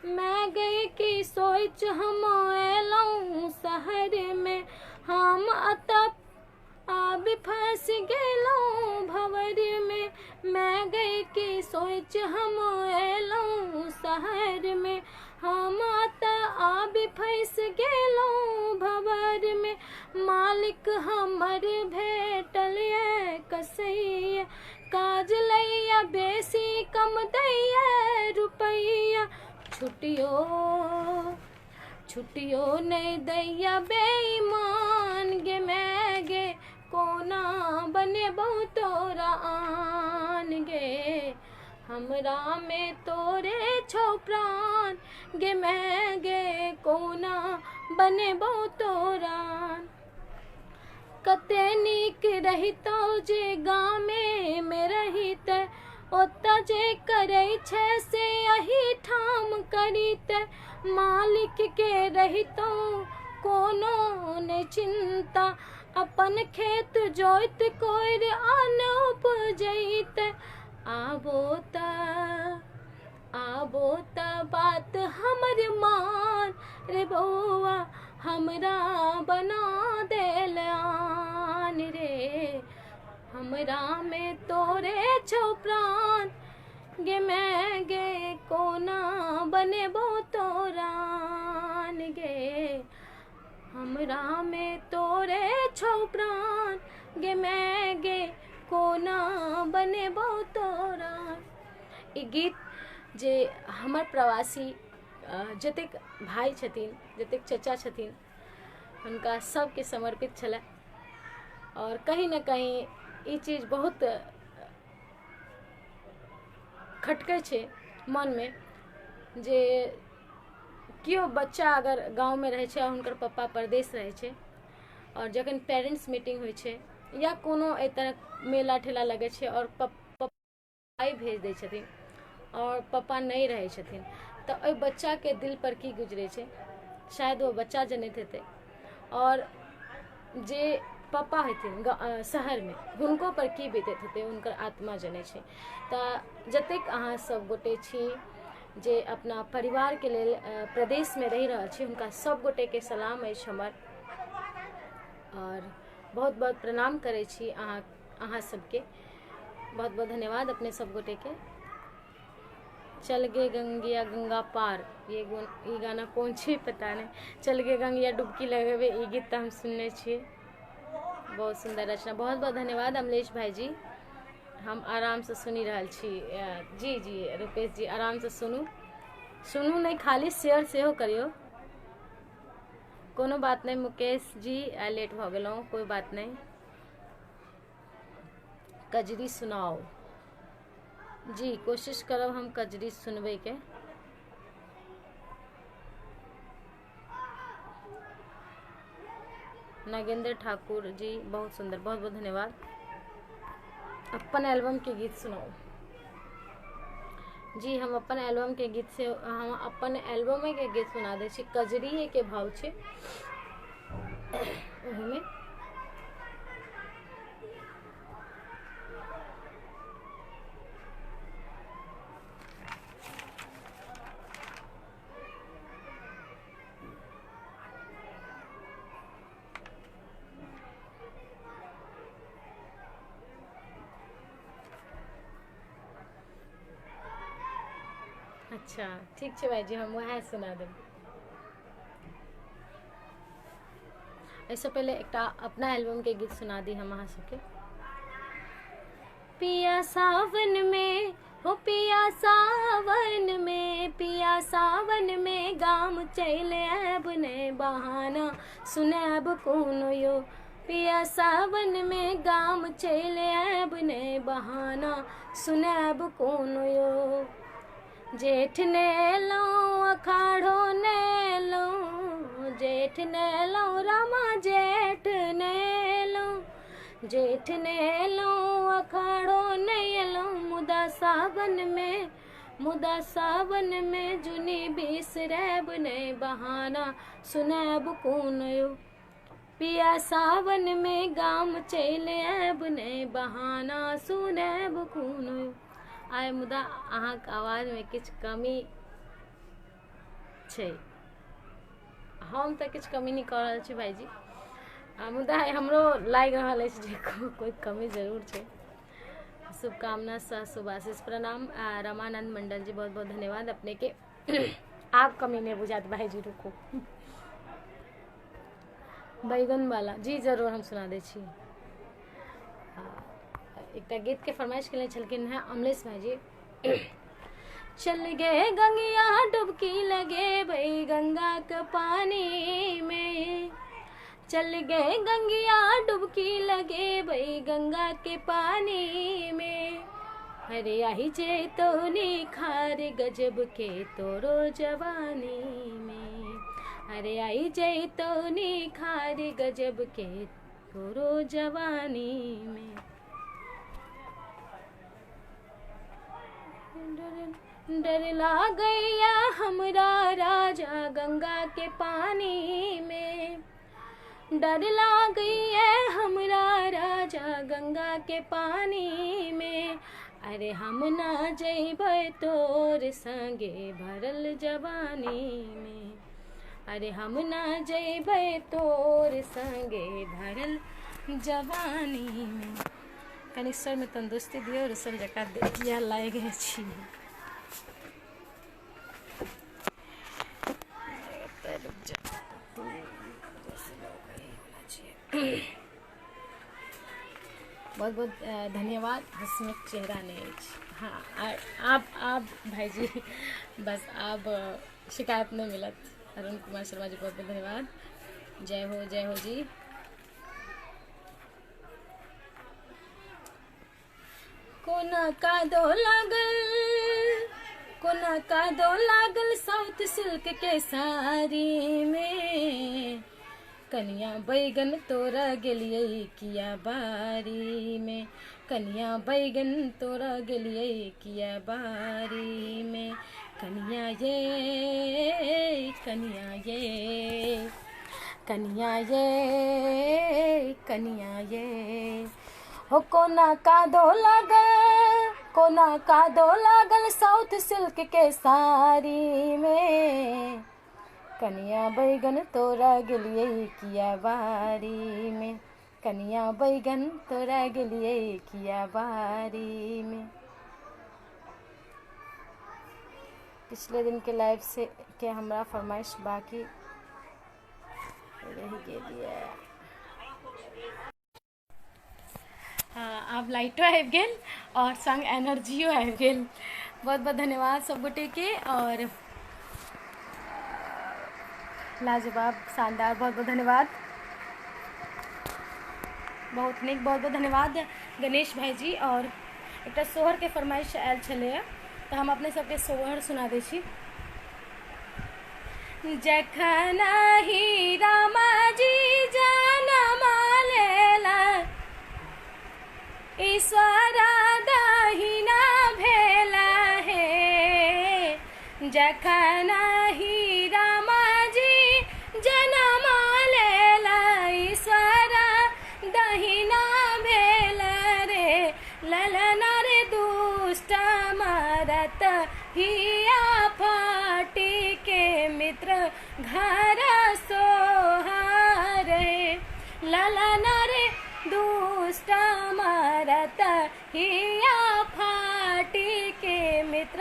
मैं गई की सोच हम एलौं शहर में, हम अतप आब फंस गेलौं भंवर में। मैं गई की सोच हम एलौं शहर में, हम आब फंस गेलौं भंवर में। मालिक हमर भेटल ये कसैया, काज लैया बेसी कम दैया रुपैया। छुट्टियो नहीं दैया बेईमान गे मैं गे कोना बनेबो तोरा आन गे। हमरा में तोरे छौ प्राण गे मैं गे कोना बनेबो तोरान। कते नीक रहितौ जे गामे में रहितै, ओतऽ जे करै छै से अही ठाम करितै। मालिक के रहितौ कोनो नहि चिंता, अपन खेत जोइत कोइर अन्न उपजैतै। आबो त बात हमर मान रे बौआ हमरा बना देलान रे। हमरा में तोरे छौ प्राण गे मैं गे कोना बनेबो तोरान गे। हमरा में तोरे छौ प्राण गे मैं गे कोना बनेबो तोरान। ई गीत जे हमर प्रवासी जतेक भाई छथिन, जतेक चचा छथिन, हुनका सबके समर्पित छलै। और कहीं ना कहीं ई चीज बहुत खटकै छै मन में जे कियो बच्चा अगर गाँव में रहै छै और हुनकर पप्पा परदेश रहै छै, और जखन पेरेंट्स मीटिंग होइ छै या कोनो एहि तरह मेला ठेला लगै छै और पप्पा पाइ भेज दै छथिन और पप्पा नहीं रहै छथिन, तो ओहि बच्चा के दिल पर की गुजरे छै शायद वो बच्चा जनैत हेतै। और जे पप्पा हेथिन शहर में हुनको पर की बीतैत हेतै हुनकर आत्मा जनै छै। तऽ जतेक अहाँ सब गोटे छी जे अपना परिवार के लेल प्रदेश में रहि रहल छी, हुनका सब गोटे के सलाम अछि हमर, और बहुत बहुत प्रणाम करै छी अहाँ सबके। बहुत बहुत धन्यवाद अपने सब गोटे के। चल गे गंगिया गंगा पार, ये गाना कौन छै पता नहीं। चल गे गंगिया डुबकी लगेबे, ई गीत हम सुनने छियै। बहुत सुंदर रचना, बहुत बहुत धन्यवाद अमलेश भाई जी। हम आराम से सुनी रहल छी। जी जी रुपेश जी आराम से सुनू नहीं, खाली शेयर से हो करियो। कोनो बात नहीं मुकेश जी, लेट भ गेलहुँ, कोई बात नहीं। कजरी सुनाओ जी, कोशिश करब हम कजरी सुनबे के। नागेंद्र ठाकुर जी बहुत सुंदर, बहुत बहुत धन्यवाद। अपन एल्बम के गीत सुनाओ जी, हम अपन एल्बम के गीत से हम अपन एल्बम के गीत सुना दे छी। कजरी के भाव छे में। अच्छा ठीक है भाई जी, हम वह सुना देब। ऐसे पहले एक अपना एल्बम के गीत सुना दी हम अहाँ सबके। पिया सावन में हो पिया सावन में, पिया सावन में गाम चले अब ने बहाना सुनब कौन यो। पिया सावन में गाम चले अब ने बहाना सुनब कौन यो। जेठ ने लो अखाड़ो ने लो, जेठ ने लो रामा जेठ ने लो, जेठ ने लो अखाड़ो ने लो। मुदा सावन में जुनी बिसरब ने बहाना सुनब कौन यो। पिया सावन में गाम चले अब ने बहाना सुनब कौन यो। आय मुदा अहाँक आवाज में किछ कमी छै, हम तो किछ कमी नहीं कर रहल छी भाईजी, मुदा हमरो लाग रहल है जे कोई कमी जरूर छै। शुभकामना सह सुभाषिष प्रणाम। रमानंद मंडल जी बहुत बहुत धन्यवाद अपने के। आप कमी नहीं बुझात भाईजी, रुको। बैगन वाला जी जरूर हम सुना दे छी। एक गीत के फरमाइश के लिए छलकिन है अमलेश भाई जी। चल गए गंगिया डुबकी लगे भाई गंगा के पानी में, चल गए गंगिया डुबकी लगे भाई गंगा के पानी में। अरे आई जे तो निखार गजब के तोरो जवानी में, अरे आई जे तो निखार गजब के तोरो जवानी में। डर लाग गया हमरा राजा गंगा के पानी में, डर लाग गया हमरा राजा गंगा के पानी में। अरे हम ना जइबै तोर संगे भरल जवानी में, अरे हम ना जइबै तोर संगे भरल जवानी में। कनी सर में तंदुरुस्ती दियो और सर जका देखिया लागे छी। बहुत बहुत धन्यवाद। हंसमुख चेहरा नहीं। हाँ आप भाई जी बस आप शिकायत नहीं मिलत। अरुण कुमार शर्मा जी बहुत बहुत धन्यवाद। जय हो जी। कोना का दो लागल साउथ सिल्क के साड़ी में, कनिया बैगन तोरा गेलिए किया बारी में, कनिया बैगन तोरा गेलिए किया बारी में। कनिया ये कनिया ये कनिया ये कनिया ये हो। कोना का दो लागल साउथ सिल्क के साड़ी में, कनिया बैगन तोरा गेलिए किया बारी में, कनिया बैगन तोरा गेलिए किया बारी में। पिछले दिन के लाइव से के हमरा फरमाइश बाकी रह गेलिए। अब लाइटो आबि गेल और संग एनर्जियो आबि गेल। बहुत बहुत धन्यवाद सब गोटे के, और लाजवाब शानदार, बहुत बहुत धन्यवाद, बहुत नीक, बहुत बहुत धन्यवाद गणेश भाईजी। और एक सोहर के फरमाइश आयल छलै, तो हम अपने सबके सोहर सुना दै छी। जखन ही रामा जी जनम लेला ईश्वर दहिना भेला हे, जखन ही रामा जी जनम लेला ईश्वर दहिना भेला रे, ललन रे दुष्ट मरत हिया फाटी के मित्र घर सोहारे, ललन रे दुष्ट मरत हिया फाटी के मित्र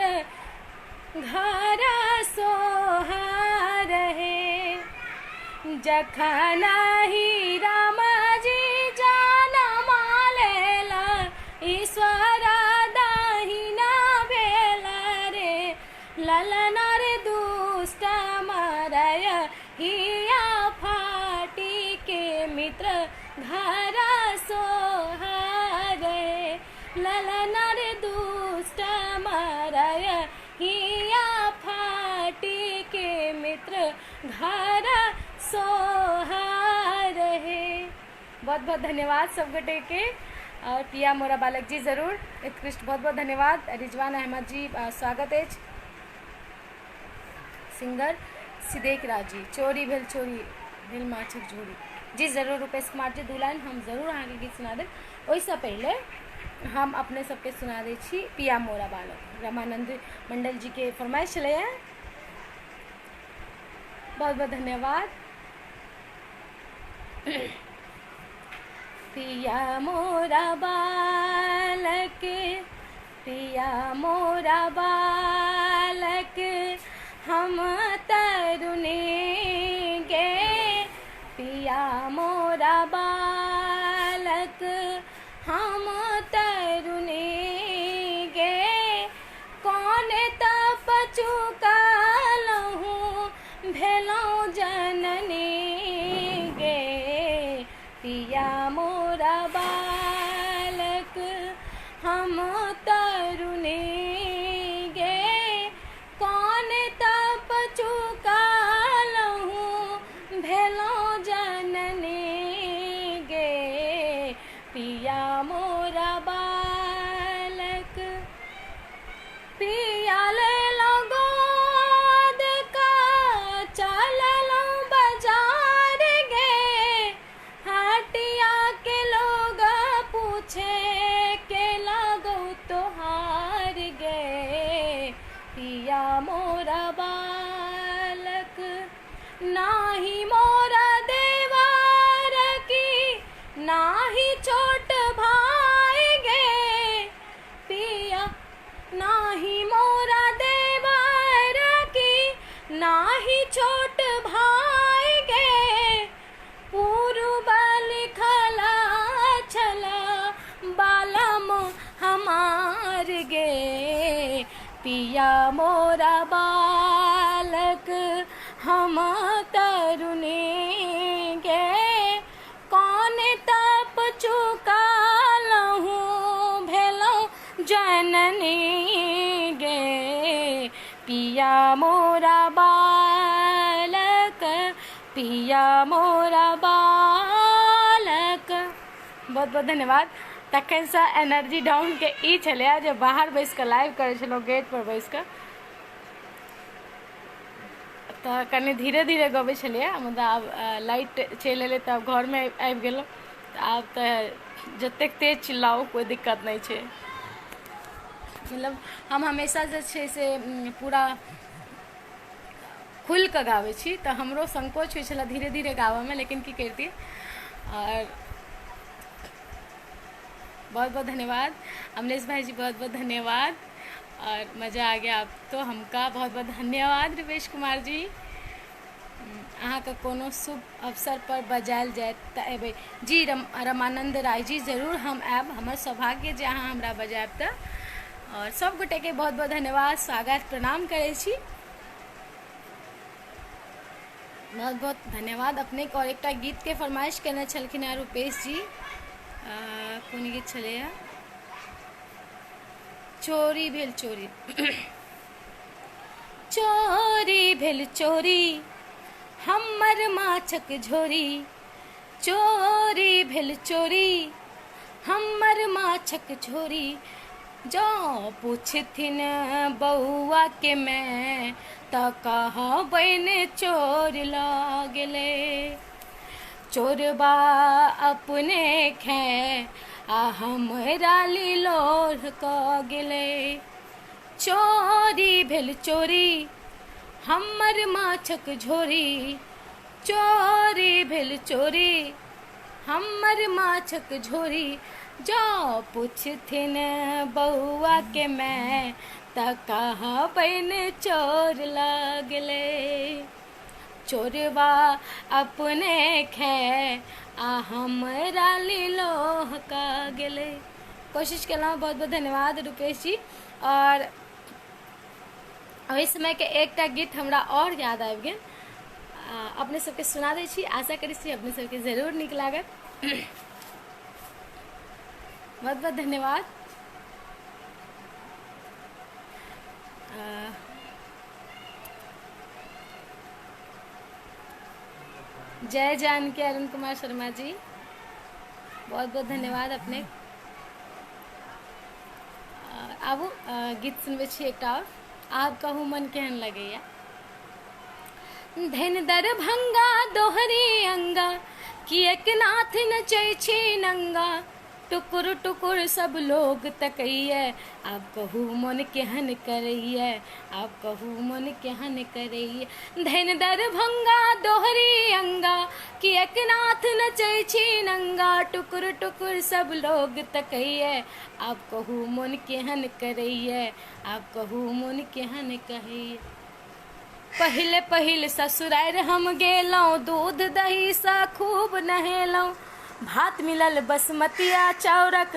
घर सोहारे, जखन ही राम जी जनम लेला ईश्वर दहिना भेला रे, ललन रे दुष्ट मरय हिया फाटी के मित्र घर सोहारे, ललन रे दुष्ट मरय हिया फाटी के मित्र घर सोहारे। बहुत बहुत धन्यवाद सब गोटे के, और पिया मोरा बालक जी जरूर उत्कृष्ट, बहुत बहुत धन्यवाद। रिजवान अहमद जी स्वागत है। सिंगर सिद्दीक राज जी, चोरी भेल माछक झोरी जी, जरूर रुपेश कुमार जी 2 लाइन हम जरूर अहाँ के गीत सुना देब। ओहिसँ पहले हम अपने सबके सुना दै छी पिया मोरा बालक, रामानंद मंडल जी के फरमाइश छलै। बहुत बहुत धन्यवाद। पिया मोरा बालक, पिया मोरा बालक हम तरुणी गे, पिया मोरा बालक हम तरुणी गे, कौन तप चुकलहूँ भेलौं जननी गे, पिया मोरा बालक हम तरुणी गे, कौन तप चुकलहूँ भेलौं जननी गे, पिया मोरा बालक, पिया लेलौं गोद का चललौं बाजार गे, हटिया के लोग पूछे के लगौ तोहार गे, पिया मोरा बालक नाही मोरा देवर की नाही छोट भाई गे, पिया नाही मोरा देवर की नाही छोट भाई गे, पूर्व लिखला छला बालम हमार गे, पिया मोरा बालक हम तरुणी गे, कौन तप चुकलहूँ भेलौं जननी गे, पिया मोरा बालक, पिया मोरा बालक। बहुत बहुत धन्यवाद। तखन से एनर्जी डाउन के ई छलै जे बाहर बैस कऽ लाइव करै छलहुँ, गेट पर बैस कऽ, तऽ कनि धीरे धीरे गबै छलियै, मुदा आब लाइट चलि एलै तऽ घरमे आबि गेलहुँ, तऽ आब तऽ जतेक तेज चिल्लाउ कोइ दिक्कत नहि छै। मतलब हम हमेशा जे छै से पूरा खुलि कऽ गाबै छी, तऽ हमरो संकोच होइ छलै धीरे धीरे गाबैमे, लेकिन की करती। और बहुत बहुत धन्यवाद अमलेश भाई जी, बहुत बहुत धन्यवाद, और मज़ा आ गया। आप तो हमका बहुत बहुत धन्यवाद रुपेश कुमार जी। अहाँ का कोनो शुभ अवसर पर बजायल जाए तऽ एबै। जी रमानंद राय जी, जरूर हम आयब, हमर सौभाग्य जे अहाँ हमरा बजायब तऽ। और सब गोटे के बहुत बहुत धन्यवाद, स्वागत, प्रणाम करै छी, बहुत बहुत धन्यवाद अपने। और एकटा गीत के फरमाइश केने छलखिन हैं रूपेश जी, कोन गीत छलैया, चोरी भेल चोरी। चोरी भेल चोरी हमर माछक झोरी, चोरी भेल चोरी हमर माछक झोरी, जो पूछथिन बउआ के मैं तऽ कहबैन चोर लऽ गेलै। चोरबा अपने खाए आ हमरा लिलोढ़ कऽ गेलै। चोरी भेल चोरी हमर माछक झोरी, चोरी भेल चोरी हमर माछक झोरी, जो पूछथिन बउआ के मैं तऽ कहबैन चोर लऽ गेलै। चोरबा अपने खाए आ हमरा लिलोढ़ कऽ गेलै। कोशिश केलहुँ, बहुत बहुत धन्यवाद रूपेश जी। और ओहि समय के एकटा गीत हमरा और याद आबि गेल, अपने सबके सुना दै छी, आशा करै छी अपने सबके जरूर नीक लागत। बहुत बहुत धन्यवाद। जय जानकी अरुण कुमार शर्मा जी, बहुत बहुत धन्यवाद अपने। आबू गीत सुनबे छी एकटा और, आब कहू मन केहन लगैया। धन दरभंगा दोहरी अंगा, किएक नाथ नचै छी नंगा, टुकुर टुकुर सब लोग तकैया, आब कहू मन केहन करैया, आब कहू मन केहन करैया। धन दरभंगा दोहरी अंगा, किएक नाथ नचै छी नंगा, टुकुर टुकुर सब लोग तकैया, आब कहू मन केहन करैया, आब कहू मन केहन कहैया। पहिले पहिल ससुरार हम गेलहुँ, दूध दही सँ खूब नहेलहुँ, भात मिलल बसमतिया चाउरक,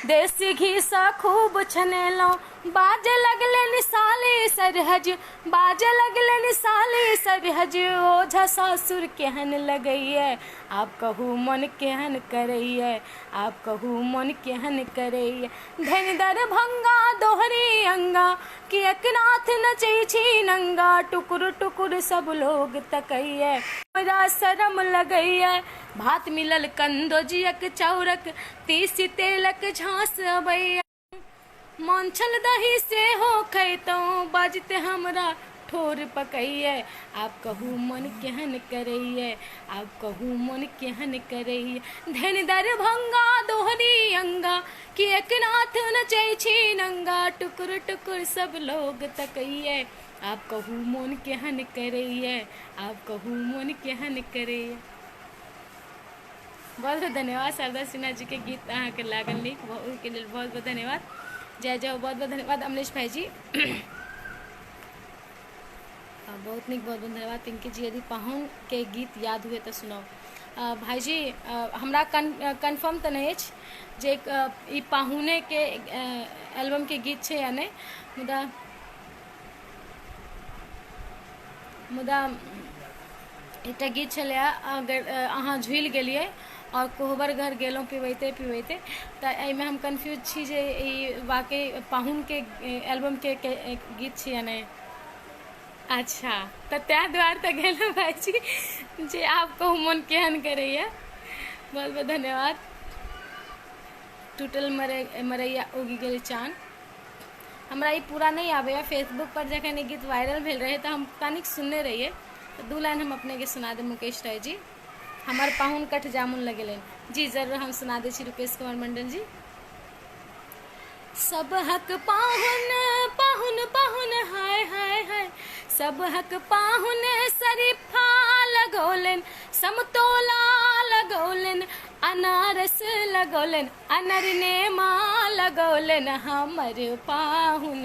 देसी घी सँ खूब छनेलहुँ, बाजे लगले निसाली सरहज, बाजे लगले निसाली सरहज, ओझा सासुर केहन लगैया, आब कहू मन केहन करैया, आब कहू मन केहन करैया। धन दरभंगा दोहरी अंगा, किएक नाथ नचै छी नंगा, टुकुर टुकुर सब लोग तकैया, हमरा शरम लगैया, भात मिलल कंदोजियक चाउरक, तीसी तेलक झाँस अबैया, मांछल दही सेहो खैतहुँ, बाजते हमरा ठोर पकैया, आब कहू मन केहन करैया, आब कहू मन केहन करैया। धन दरभंगा दोहरी अंगा, किएक नाथ नचै छी नंगा, टुकुर टुकुर सब लोग तकैया, आब कहू मन केहन करैया, आब कहू मन केहन करैया। बहुत बहुत धन्यवाद शारदा सिन्हा जी के गीत अहाँ के लागल नीक, के लिए बहुत बहुत धन्यवाद। जय जय, बहुत बहुत धन्यवाद अमलेश भाई जी। बहुत नीक, बहुत बहुत धन्यवाद पिंकी जी। यदि पाहुन के गीत याद हुए तो सुनाओ। भाई जी हमरा कन्फर्म तो नहीं जे ई पाहुने के एल्बम के गीत छै या नहीं, मुदा एकटा गीत छलै, अगर अहाँ झूल गेलिए और कोहबर घर गेलहुँ पिबैते पिबैते, तऽ एहिमे हम कन्फ्यूज छी जे ई वाकई पाहुन के एल्बम के गीत छै या नहीं। अच्छा, तऽ ताहि दुआरे तऽ गेलहुँ भाईजी जे आब कहू मन केहन करैया। बहुत बहुत धन्यवाद। टूटल मरैया उगि गेल चाँद, हमरा ई पूरा नहीं आबैया। फेसबुक पर जखन ई गीत वायरल भेल रहे तऽ हम तनिक सुनने रहिए, तो 2 लाइन हम अपने के सुना दे मुकेश राय जी। हमार पाहुन कठ जामुन लगेलन जी, जरूर हम सुना दे छी रुपेश कुमार मंडल जी। सब हक पाहुन पाहुन पाहुन हाय हाय हाय, सब हक पाहुन शरीफा लगौलन, समतोला लगौलन, अनारस लगौलन, अनरनेमा लगौलन, हमर पाहुन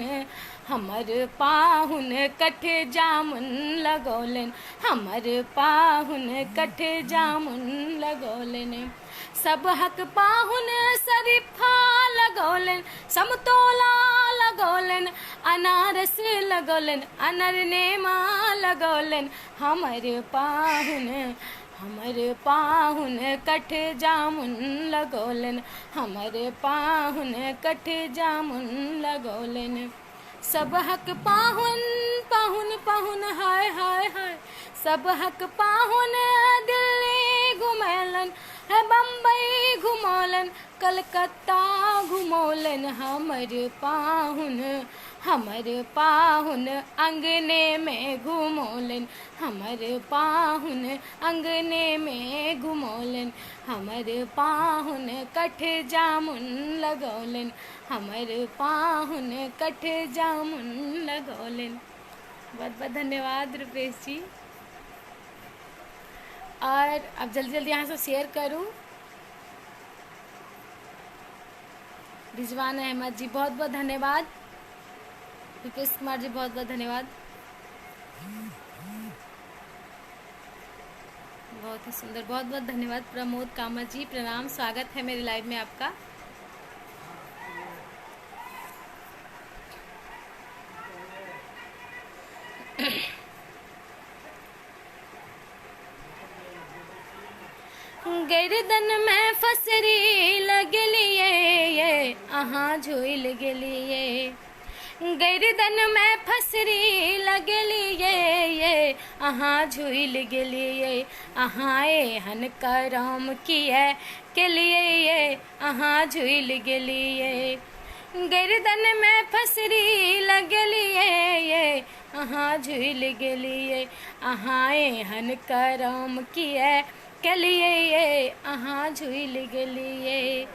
हमर पाहुन कठ जामुन लगौलन, हमर पाहुन कठ जामुन लगौलन। सब हक पाहुन शरीफा लगौलन, समतोला लगौलन, अनारस लगौलन, अनरनेमा लगौलन। हमर पाहुन कठ जामुन लगौलन, हमर पाहुन कठ जामुन लगौलन। सब हक पाहुन पाहुन पाहुन हाय हाय हाय, सब हक पाहुन दिल्ली घुमौलन, है बम्बई घुमौलन, कलकत्ता घुमौलन। हमर पाहुन अंगने में घुमौलन, हमर पाहुन अंगने में घुमौलन। हमर पाहुन कठ जामुन लगौलन, हमर पाहुन कठ जामुन लगौलन। बहुत बहुत धन्यवाद रुपेश जी। और अब जल्दी जल्दी यहाँ से शेयर करूँ। रिजवान अहमद जी बहुत बहुत धन्यवाद, रुपेश कुमार जी बहुत बहुत धन्यवाद, बहुत ही सुंदर, बहुत बहुत धन्यवाद। प्रमोद कामत जी प्रणाम, स्वागत है मेरे लाइव में आपका। गर्दन में फसरी लगलिए ये अहाँ झूल गेलिए, गर्दन में फसरी लगलिए ये अहाँ झूल गेलिए। अहाँ एहन करम किए के लिए ये अहाँ झूल गेलिए। गर्दन में फसरी लगलिए ये अहाँ झूल गेलिए। अहाँ एहन करम किए के लिए ये अहाँ झूल गेलिए।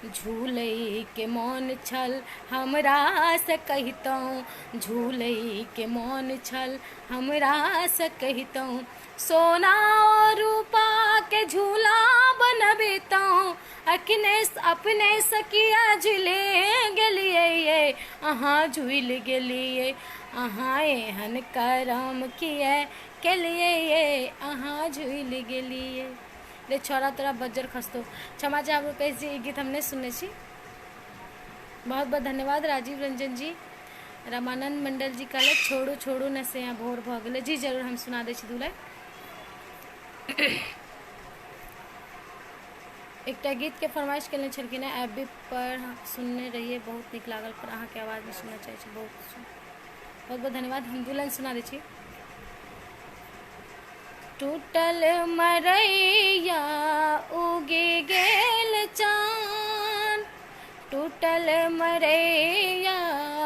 झूलई के मौन छल हमरा से कहितौं, झूलई के मौन छल हमरा से कहितौं। सोना और रूपा के झूला बनबितौं, अपने सकिया झूले गेलिए ये अहाँ झूल गेलिए। अहाँ एहन करम किए के लिए ये अहाँ झूल गेलिए। रे छोरा तोरा बज्जर खस्तो, क्षमा चाहब रुपेश जी, ई गीत हमने सुनने छी। बहुत बहुत धन्यवाद राजीव रंजन जी। रामानंद मंडल जी कहले छोड़ू छोड़ू न से यहाँ भोर भ गेलै। जी जरूर हम सुना दै छी दुलाय। एकटा गीत के फरमाइश केने छलखिन है, एफबी पर सुनने रहिए, बहुत नीक लागल, पर अहाँ के आवाज में सुनना चाहै छी। बहुत बहुत धन्यवाद। हम दुल्हन सुना दै छी। टूटल मरैया उगे गेल चान, टूटल मरैया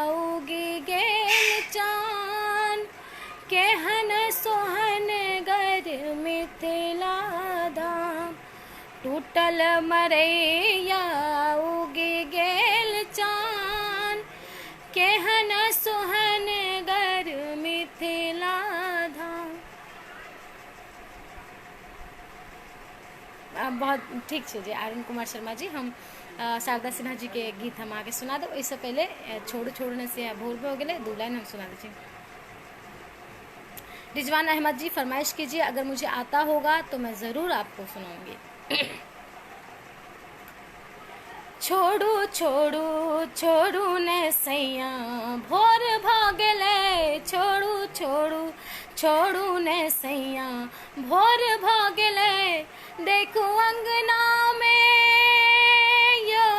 उगे गेल चान। केहन सोहन गर मिथिला धाम, टूटल मरैया उगे गेल चान। केहन सोहन गर मिथिला धाम। बहुत ठीक है जी अरुण कुमार शर्मा जी। हम शारदा सिन्हा जी के गीत हम आगे सुना दो। इससे पहले छोड़ू छोड़ने से भोर हो गए, दो लाइन हम सुना दीजिए। रिजवान अहमद जी फरमाइश कीजिए, अगर मुझे आता होगा तो मैं ज़रूर आपको सुनाऊंगी। छोड़ू छोड़ू छोड़ू ने सैया भोर भागले, छोड़ू छोड़ू छोड़ू ने सैया भोर भागले। देखू अंगना में यो,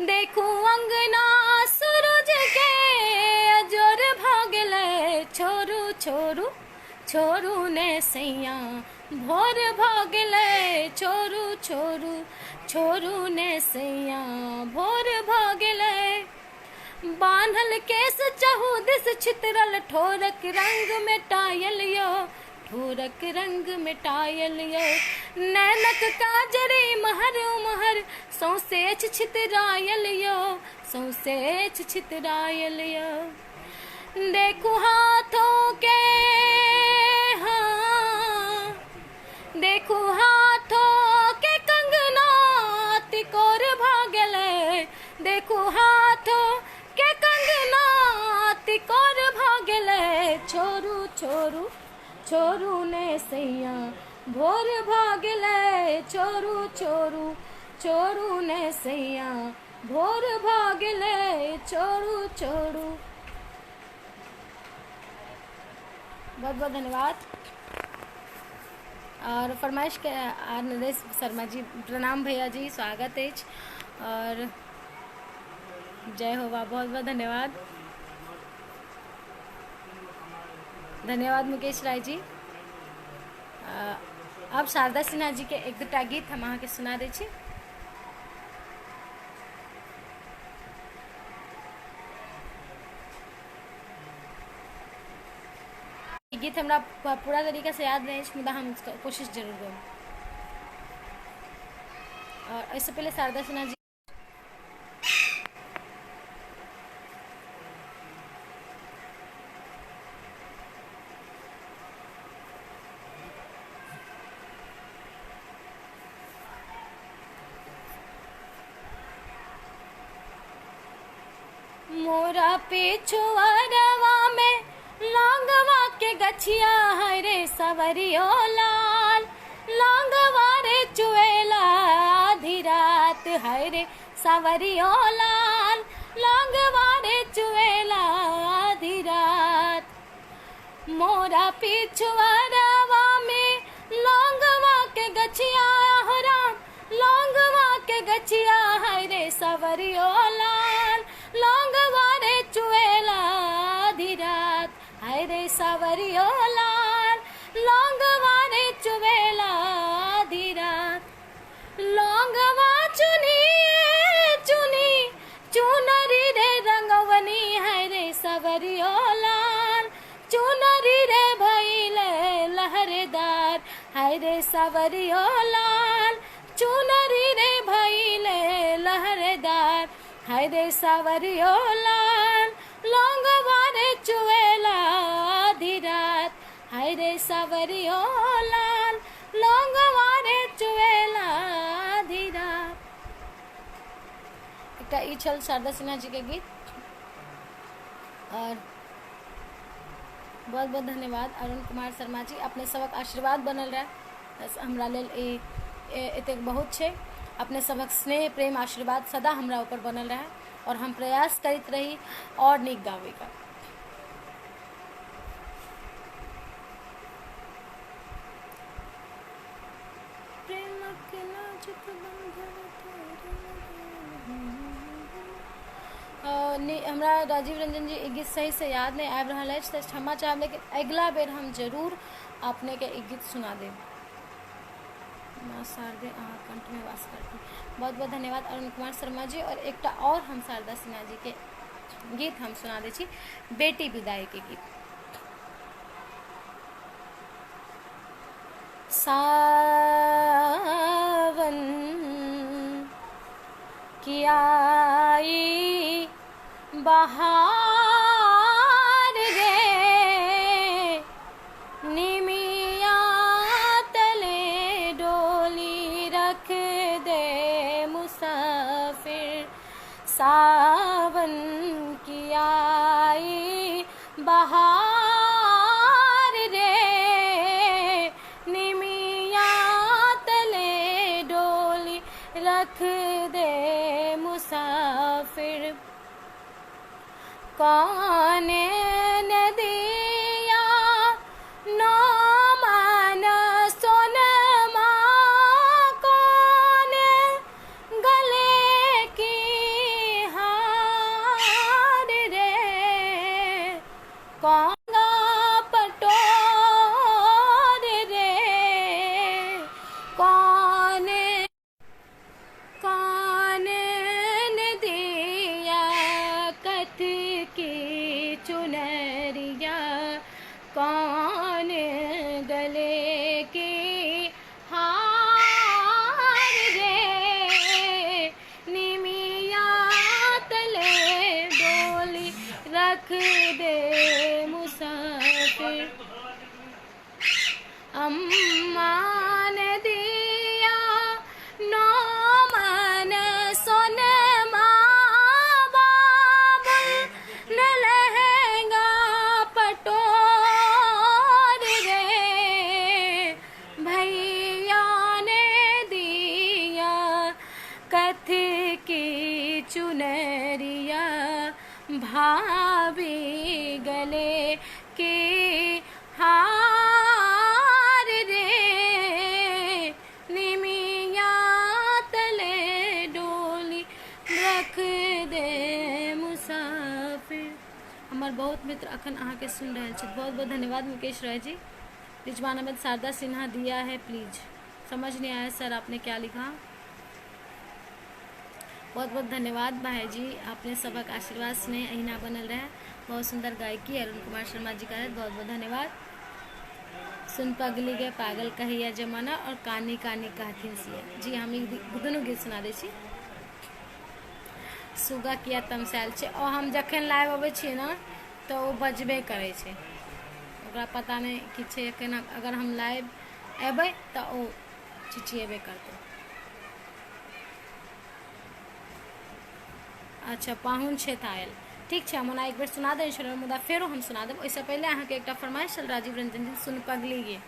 देखू अंगना सूरज के अजोर भागले। छोड़ू छोड़ू छोड़ू ने सैया भोर भागले, छोड़ू छोड़ू छोड़ू ने सैया भोर भागले। बान्हल केस चहु दिस छितरल, ठोरक रंग में टायल यो, ठोरक रंग में टायल यो। नैनक काजरी महर महर, सौसेछ छितरायल यो, सौसेछ छितरायल यो। देखू हाथों के हाँ, देखू हाथों के कंगना तिकोर भागले। देखू हाथों के कंगना छोरू ने सैया भोर भागले छोरू छोरू छोरू ने सैया भोर भागले छोरू छोरू। बहुत बहुत धन्यवाद। और फरमाइश के नरेश शर्मा जी, प्रणाम भैया जी, स्वागत है और जय हो वाह। बहुत बहुत धन्यवाद। धन्यवाद मुकेश राय जी। अब शारदा सिन्हा जी के एक दूटा गीत हम अहाँ के सुना दै छी। गीत हमरा पूरा तरीका से याद नहीं, मुदा हम कोशिश जरूर करें। और इससे पहले शारदा सिन्हा जी मोरा पिछुअरवा में लौंगवा के गछिया है रे सवरियो लाल, लौंगवा रे चुएला आधी रात है रे सवरियो लाल, लौंगवा रे चुएला आधी रात। मोरा पिछुअरवा में लौंगवा के गछिया हो राम, लौंगवा के गछिया है रे सवरियो लाल, लौंगवा रे चुएला आधी रात है रे सवरियो लाल, लौंगवा रे चुएला आधी रात। लौंगवा चुनी चुनी चुनरी रे रंगवनी है रे सवरियो लाल, चुनरी रे भइले लहरेदार है रे सवरियो लाल, चुनरी रे भइले लहरेदार है रे सवरियो लाल, लौंगवा रे चुएला आधी रात है रे सवरियो लाल, लौंगवा रे चुएला आधी रात। एकटा ई छल शारदा सिन्हा जी के गीत। और बहुत बहुत धन्यवाद अरुण कुमार शर्मा जी, अपने सबक आशीर्वाद बनल रहे हमरा लेल एतेक बहुत छै। अपने सबक स्नेह प्रेम आशीर्वाद सदा हमरा ऊपर बनल रहे और हम प्रयास करते रही और नीक गावे का। हमरा राजीव रंजन जी एक गीत सही से याद नहीं आबि रहा है, तो क्षमा चाहब, लेकिन अगला बेर हम जरूर अपने के एक गीत सुना देब। माँ शारदे अहाँ कंठ में वास करती। बहुत बहुत धन्यवाद अरुण कुमार शर्मा जी। और एकटा और हम शारदा सिन्हा जी के गीत हम सुना दै छी, बेटी विदाई के गीत। सावन की आई बहार रे, निमिया तले डोली रख दे मुसाफिर। सावन की आई बहार रे, निमिया तले डोली रख दे मुसाफिर। कौन नदिया नो मन सोनमा, कौन गले की हार रे, कौन पटोर रे, कौन कौन नदिया कथ की चुनरिया, कौन गले की हार रे, निमिया तले डोली रख दे मुसाफिर। अम्मा ने दिया नो मन सोनमा, बाबुल न लहंगा पटोर रे, भाभी गले के हार रे, निमिया तले डोली रख दे मुसाफिर। हमार बहुत मित्र अखन अहाँ के सुन रहे छथि, बहुत बहुत धन्यवाद मुकेश राय जी। रिजवान अहमद शारदा सिन्हा दिया है, प्लीज। समझ नहीं आया सर आपने क्या लिखा। बहुत बहुत धन्यवाद भाई जी, आपने सबक आशीर्वाद स्नेह अहिना बनल रहे। बहुत सुंदर गायकी अरुण कुमार शर्मा जी का है, बहुत बहुत धन्यवाद। सुन पगली गे पागल कहिया जमाना और कानी कानी कहथिन सिया। जी हम दोनों गीत सुना दै छी। सुगा किया तमसायल छै, और हम जखन लाइव अबै छियै ना तो वो बजबे करे छै, ओकरा पता नहीं कि छै केना। अगर हम लाइव एबै तो वो चिचिएबे करते। अच्छा पाहुन छे आयल, ठीक है। हम एक बेर सुना दें छल, मुदा फेरो हम सुना देव। ओहिसँ पहले अहाँ के एक फरमाइश चल राजीव रंजन जी, सुन पगली गे,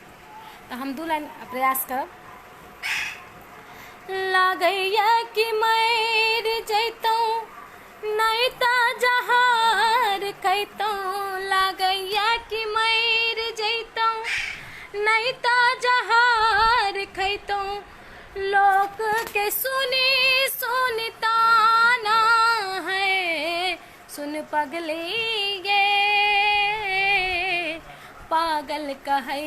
तो हम दू लाइन प्रयास करब। लागैया कि मर जैतौं नहीं ता जहार खैतौं, लागैया कि मर जैतौं नहीं ता जहार खैतौं, लोक के सुनी सुनताना है, सुन पगली गे पागल कहे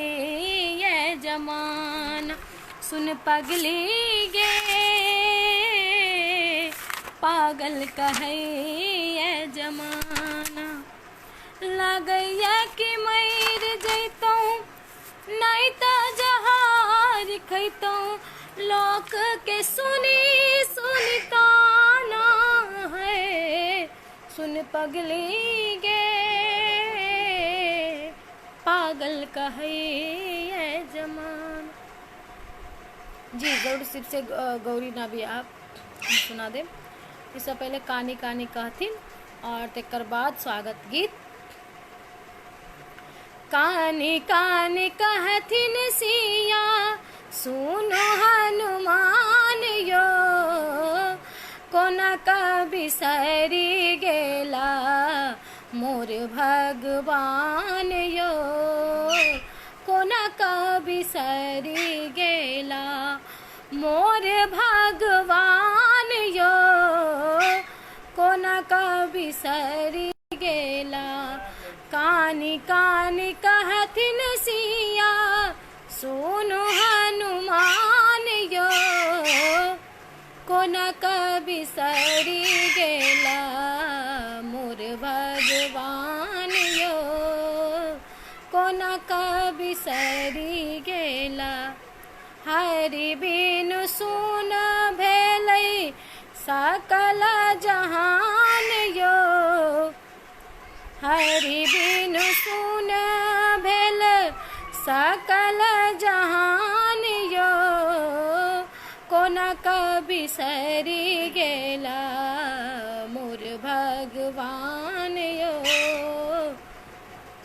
ये जमाना, सुन पगली गे पागल कहे ये जमाना। लागैया कि मर जैतौं नहीं ता जहार खैतौं, लोक के सुनी सुनताना है, सुन पगली गे पागल कहे ये जमाना। जी गौरी शिव से गौरी ना भी आप सुना दे। इससे पहले कानी कानी कहथिन और तेकर बाद स्वागत गीत। कानी कानी कहथिन सिया सुनो हनुमान यो, कोना का बिसरी गेला मोर भगवान यो, कोना का बिसरी गेला मोर भगवान यो, कोना का बिसरी गेला। कानी कानी कहथिन सिया सुनो हनुमान यो, कोना का बिसरी गेला मोर भगवान यो, कोना का बिसरी गेला। हरि बिनु सुन भेलै सकल जहान यो, हरि बिनु सुन भेल सकल जहान यो, कोना का बिसरी गेला मोर भगवान यो,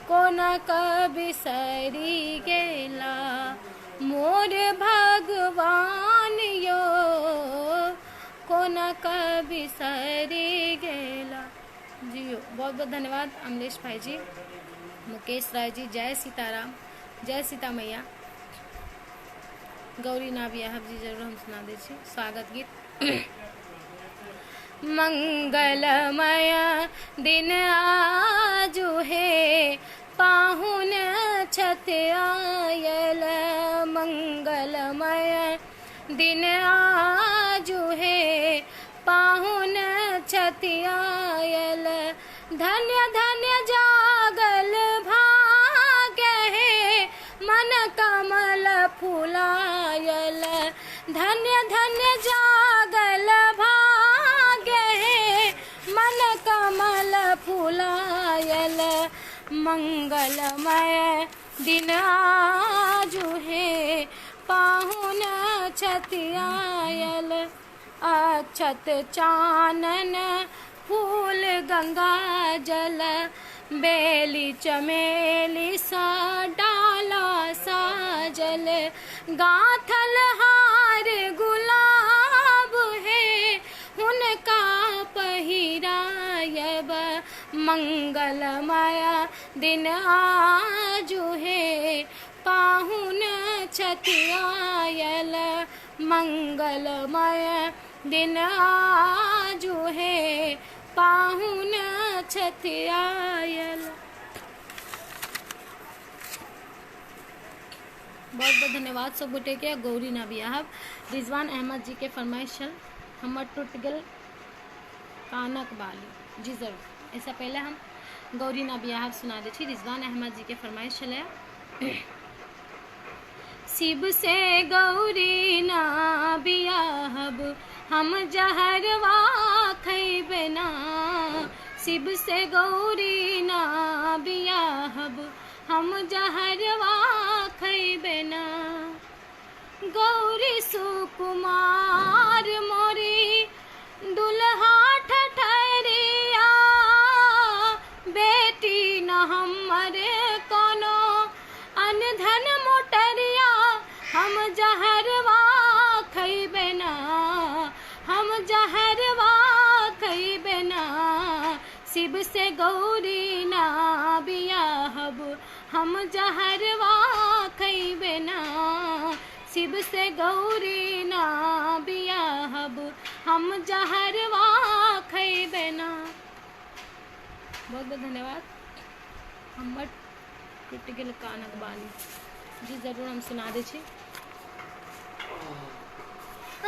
कोना का बिसरी गेला मोर भगवान यो, कोना का बिसरी गेला। जी बहुत बहुत धन्यवाद अमलेश भाई जी, मुकेश राय जी। जय सीताराम, जय सीता मैया। गौरी नाबिया जी जरूर हम सुना दे छी स्वागत गीत। मंगलमय दिन आजु है पाहुन छत आयल, मंगलमय दिन आजु है पाहुन छत आयल, धन्य धन्य जागल भाग्य है मन कमल फुलायल, धन्य धन्य जागल भाग्य है मन कमल फुलायल, मंगलमय दिन आजु है पाहुन छत आयल, अक्षत चानन फूल गंगा जल, बेली चमेली सा डाला साजल, गाथल हार गुलाब है उनका पहिरायब, मंगलमय दिन आजु है, पाहुन छठी आयल। मंगलमय दिन आजु है, पाहुन छठी आयल। बहुत बहुत धन्यवाद सब गोटे के। गौरी ना बियाह रिजवान अहमद जी के फरमाइश छल, हमर टूट गेल कानक बाली। जी जरूर, ऐसा पहले हम गौरी ना बियाह सुना दे छी। रिजवान अहमद जी के फरमाइश छल, शिव से गौरी ना बियाहब हम जहरवा खैबे ना। शिव से गौरी ना बियाहब हम जहरवा खैबे ना। गौरी सुकुमार मोरी दुल्हा ठठरिया, बेटी न हमर कोनो अनधन मोटरिया। हम जहरवा खैबे ना, हम जहरवा खैबे ना। शिव से गौरी ना बियाहब हम जहरवा खैबे ना। शिव से गौरी ना बियाहब हम जहरवा खैबे ना। बहुत बहुत धन्यवाद। हमर टूट गेल कानक बाली। जी जरूर हम सुना दे छी।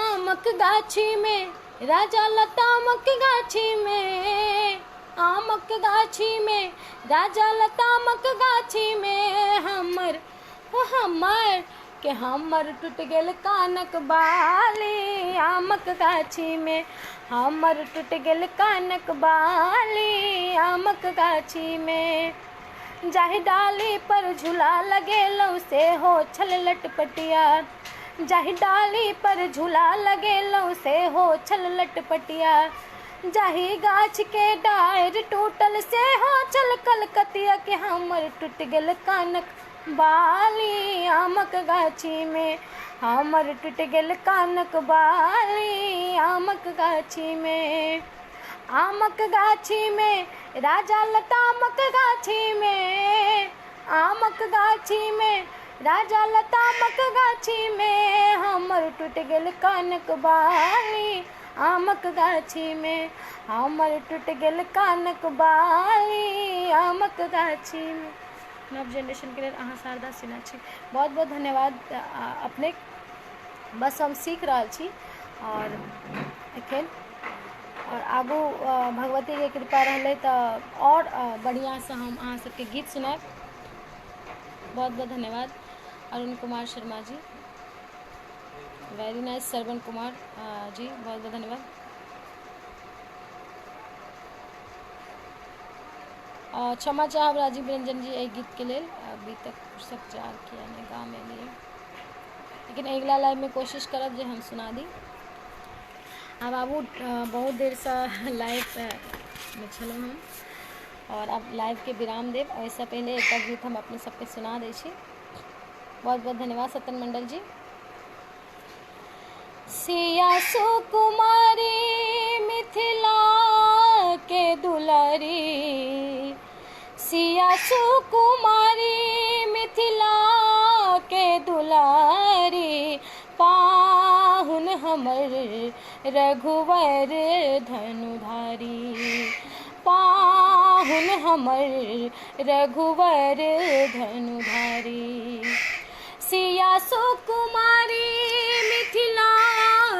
आमक गाछी में राजा लतामक गाछी में, आमक गाछी में राजा लतामक गाछी में। हमर के हमर टूट गेल कानक बाली। आमक गाछी में हमर टूट गेल कानक बाली। आमक गाछी में जाहि डाली पर झूला लगेलौ से हो छल लटपटिया। जाहि डाली पर झूला लगेलौ से हो छल लटपटिया। जाहि गाछ के डार टूटल से हो छल कलकतिया। के हमर टूट गेल कानक बाली। आमक गाछी में हमर टूट गेल कानक बाली। आमक गाछी में, आमक गाछी में राजा लतामक गाछी में। आमक गाछी में राजा लतामक गाछी में। हमर टूट गेल कानक बाली। आमक गाछी में हमर टूट गेल कानक बाली। आमक गाछी में। नव जनरेशन के लिए अहाँ शारदा सिन्हा छी, बहुत बहुत धन्यवाद अपने। बस हम सीख रहा छी और एखन और आगू भगवती के कृपा रहले तो और बढ़िया से हम अहाँ सबके गीत सुनाब। बहुत बहुत धन्यवाद अरुण कुमार शर्मा जी, वेरी नाइस। श्रवण कुमार जी, बहुत बहुत धन्यवाद। क्षमा चाहब राजीव रंजन जी एक गीत के लिए, अभी तक सब चार किया ने गाँव में लिए, लेकिन अगला लाइव में कोशिश करब जे हम सुना दी। अब बाबू बहुत देर से लाइव में छलहुँ हम और अब लाइव के विराम देव। ऐसा पहले एक गीत हम अपने सबके सुना दै छी। बहुत बहुत धन्यवाद सतन मंडल जी। सिया सुकुमारी मिथिला के दुलारी। सिया सुकुमारी मिथिला के दुलारी। पाहुन हमर रघुवर धनुधारी। पाहुन हमर रघुवर धनुधारी। सिया सुकुमारी मिथिला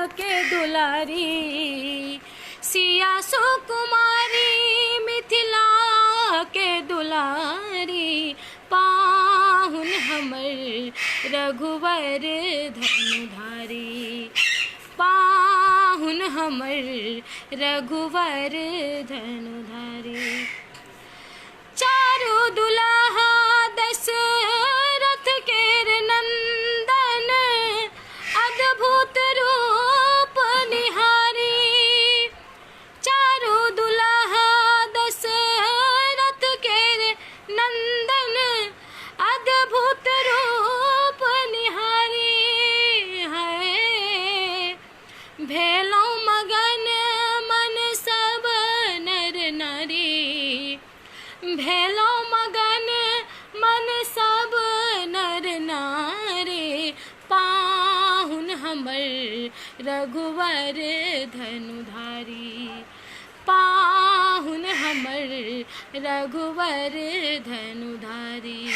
के दुलारी। सिया सुकुमारी मिथिला के दुलारी। पाहुन हमर रघुवर धनुधारी। पाहुन हमर रघुवर धनुधारी। चारू दुल्हा दशरथ केर नंदन। अद्भुत रूप निहारी। चारू दुल्हा दशरथ केर नंदन। अद्भुत रूप निहारी। है भेलौ मगन मन सब नर नारी। रघुवर धनुधारी। पाहुन हमर रघुवर धनुधारी,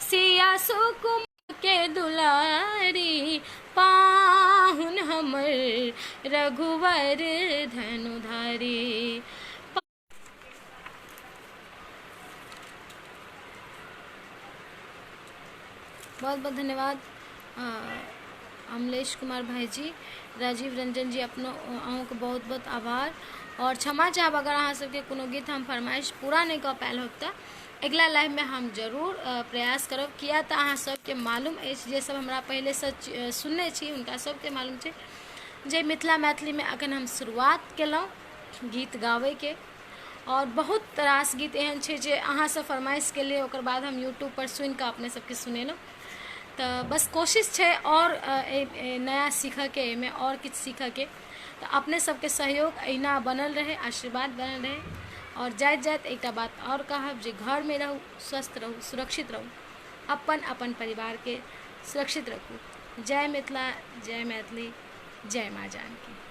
सिया सुकुमार के दुलारी। पाहुन हमर रघुवर धनुधारी। बहुत बहुत धन्यवाद अमलेश कुमार भाई जी, राजीव रंजन जी, अपनो अहूँके बहुत बहुत आभार और क्षमा चाहब अगर अहाँ सबके कोनो गीत हम फरमाइश पूरा नहीं कऽ पायल होब तऽ अगला लाइव में हम जरूर प्रयास करब। किया तऽ अहाँ सबके मालूम अछि, जे सब हमरा पहले से सुनने छी हुनका सबके मालूम छै जे मिथिला मैथिली में अखन हम शुरुआत केलहुँ गीत गाबै के, और बहुत रास गीत एहन छै जे अहाँ सब फरमाइश के लिए ओकर बाद हम यूट्यूब पर सुनि कऽ अपने सबके सुनेलहुँ। तो बस कोशिश है और नया सीखऽ के, एहिमे और किछु सीखऽ के, तो अपने सबके सहयोग अहिना बनल रहे, आशीर्वाद बनल रहे। और जाइत जाइत एकटा बात और कहब जे घर में रहू, स्वस्थ रहू, सुरक्षित रहू, अपन अपन परिवार के सुरक्षित रखू। जय मिथिला, जय मैथिली, जय माँ जानकी।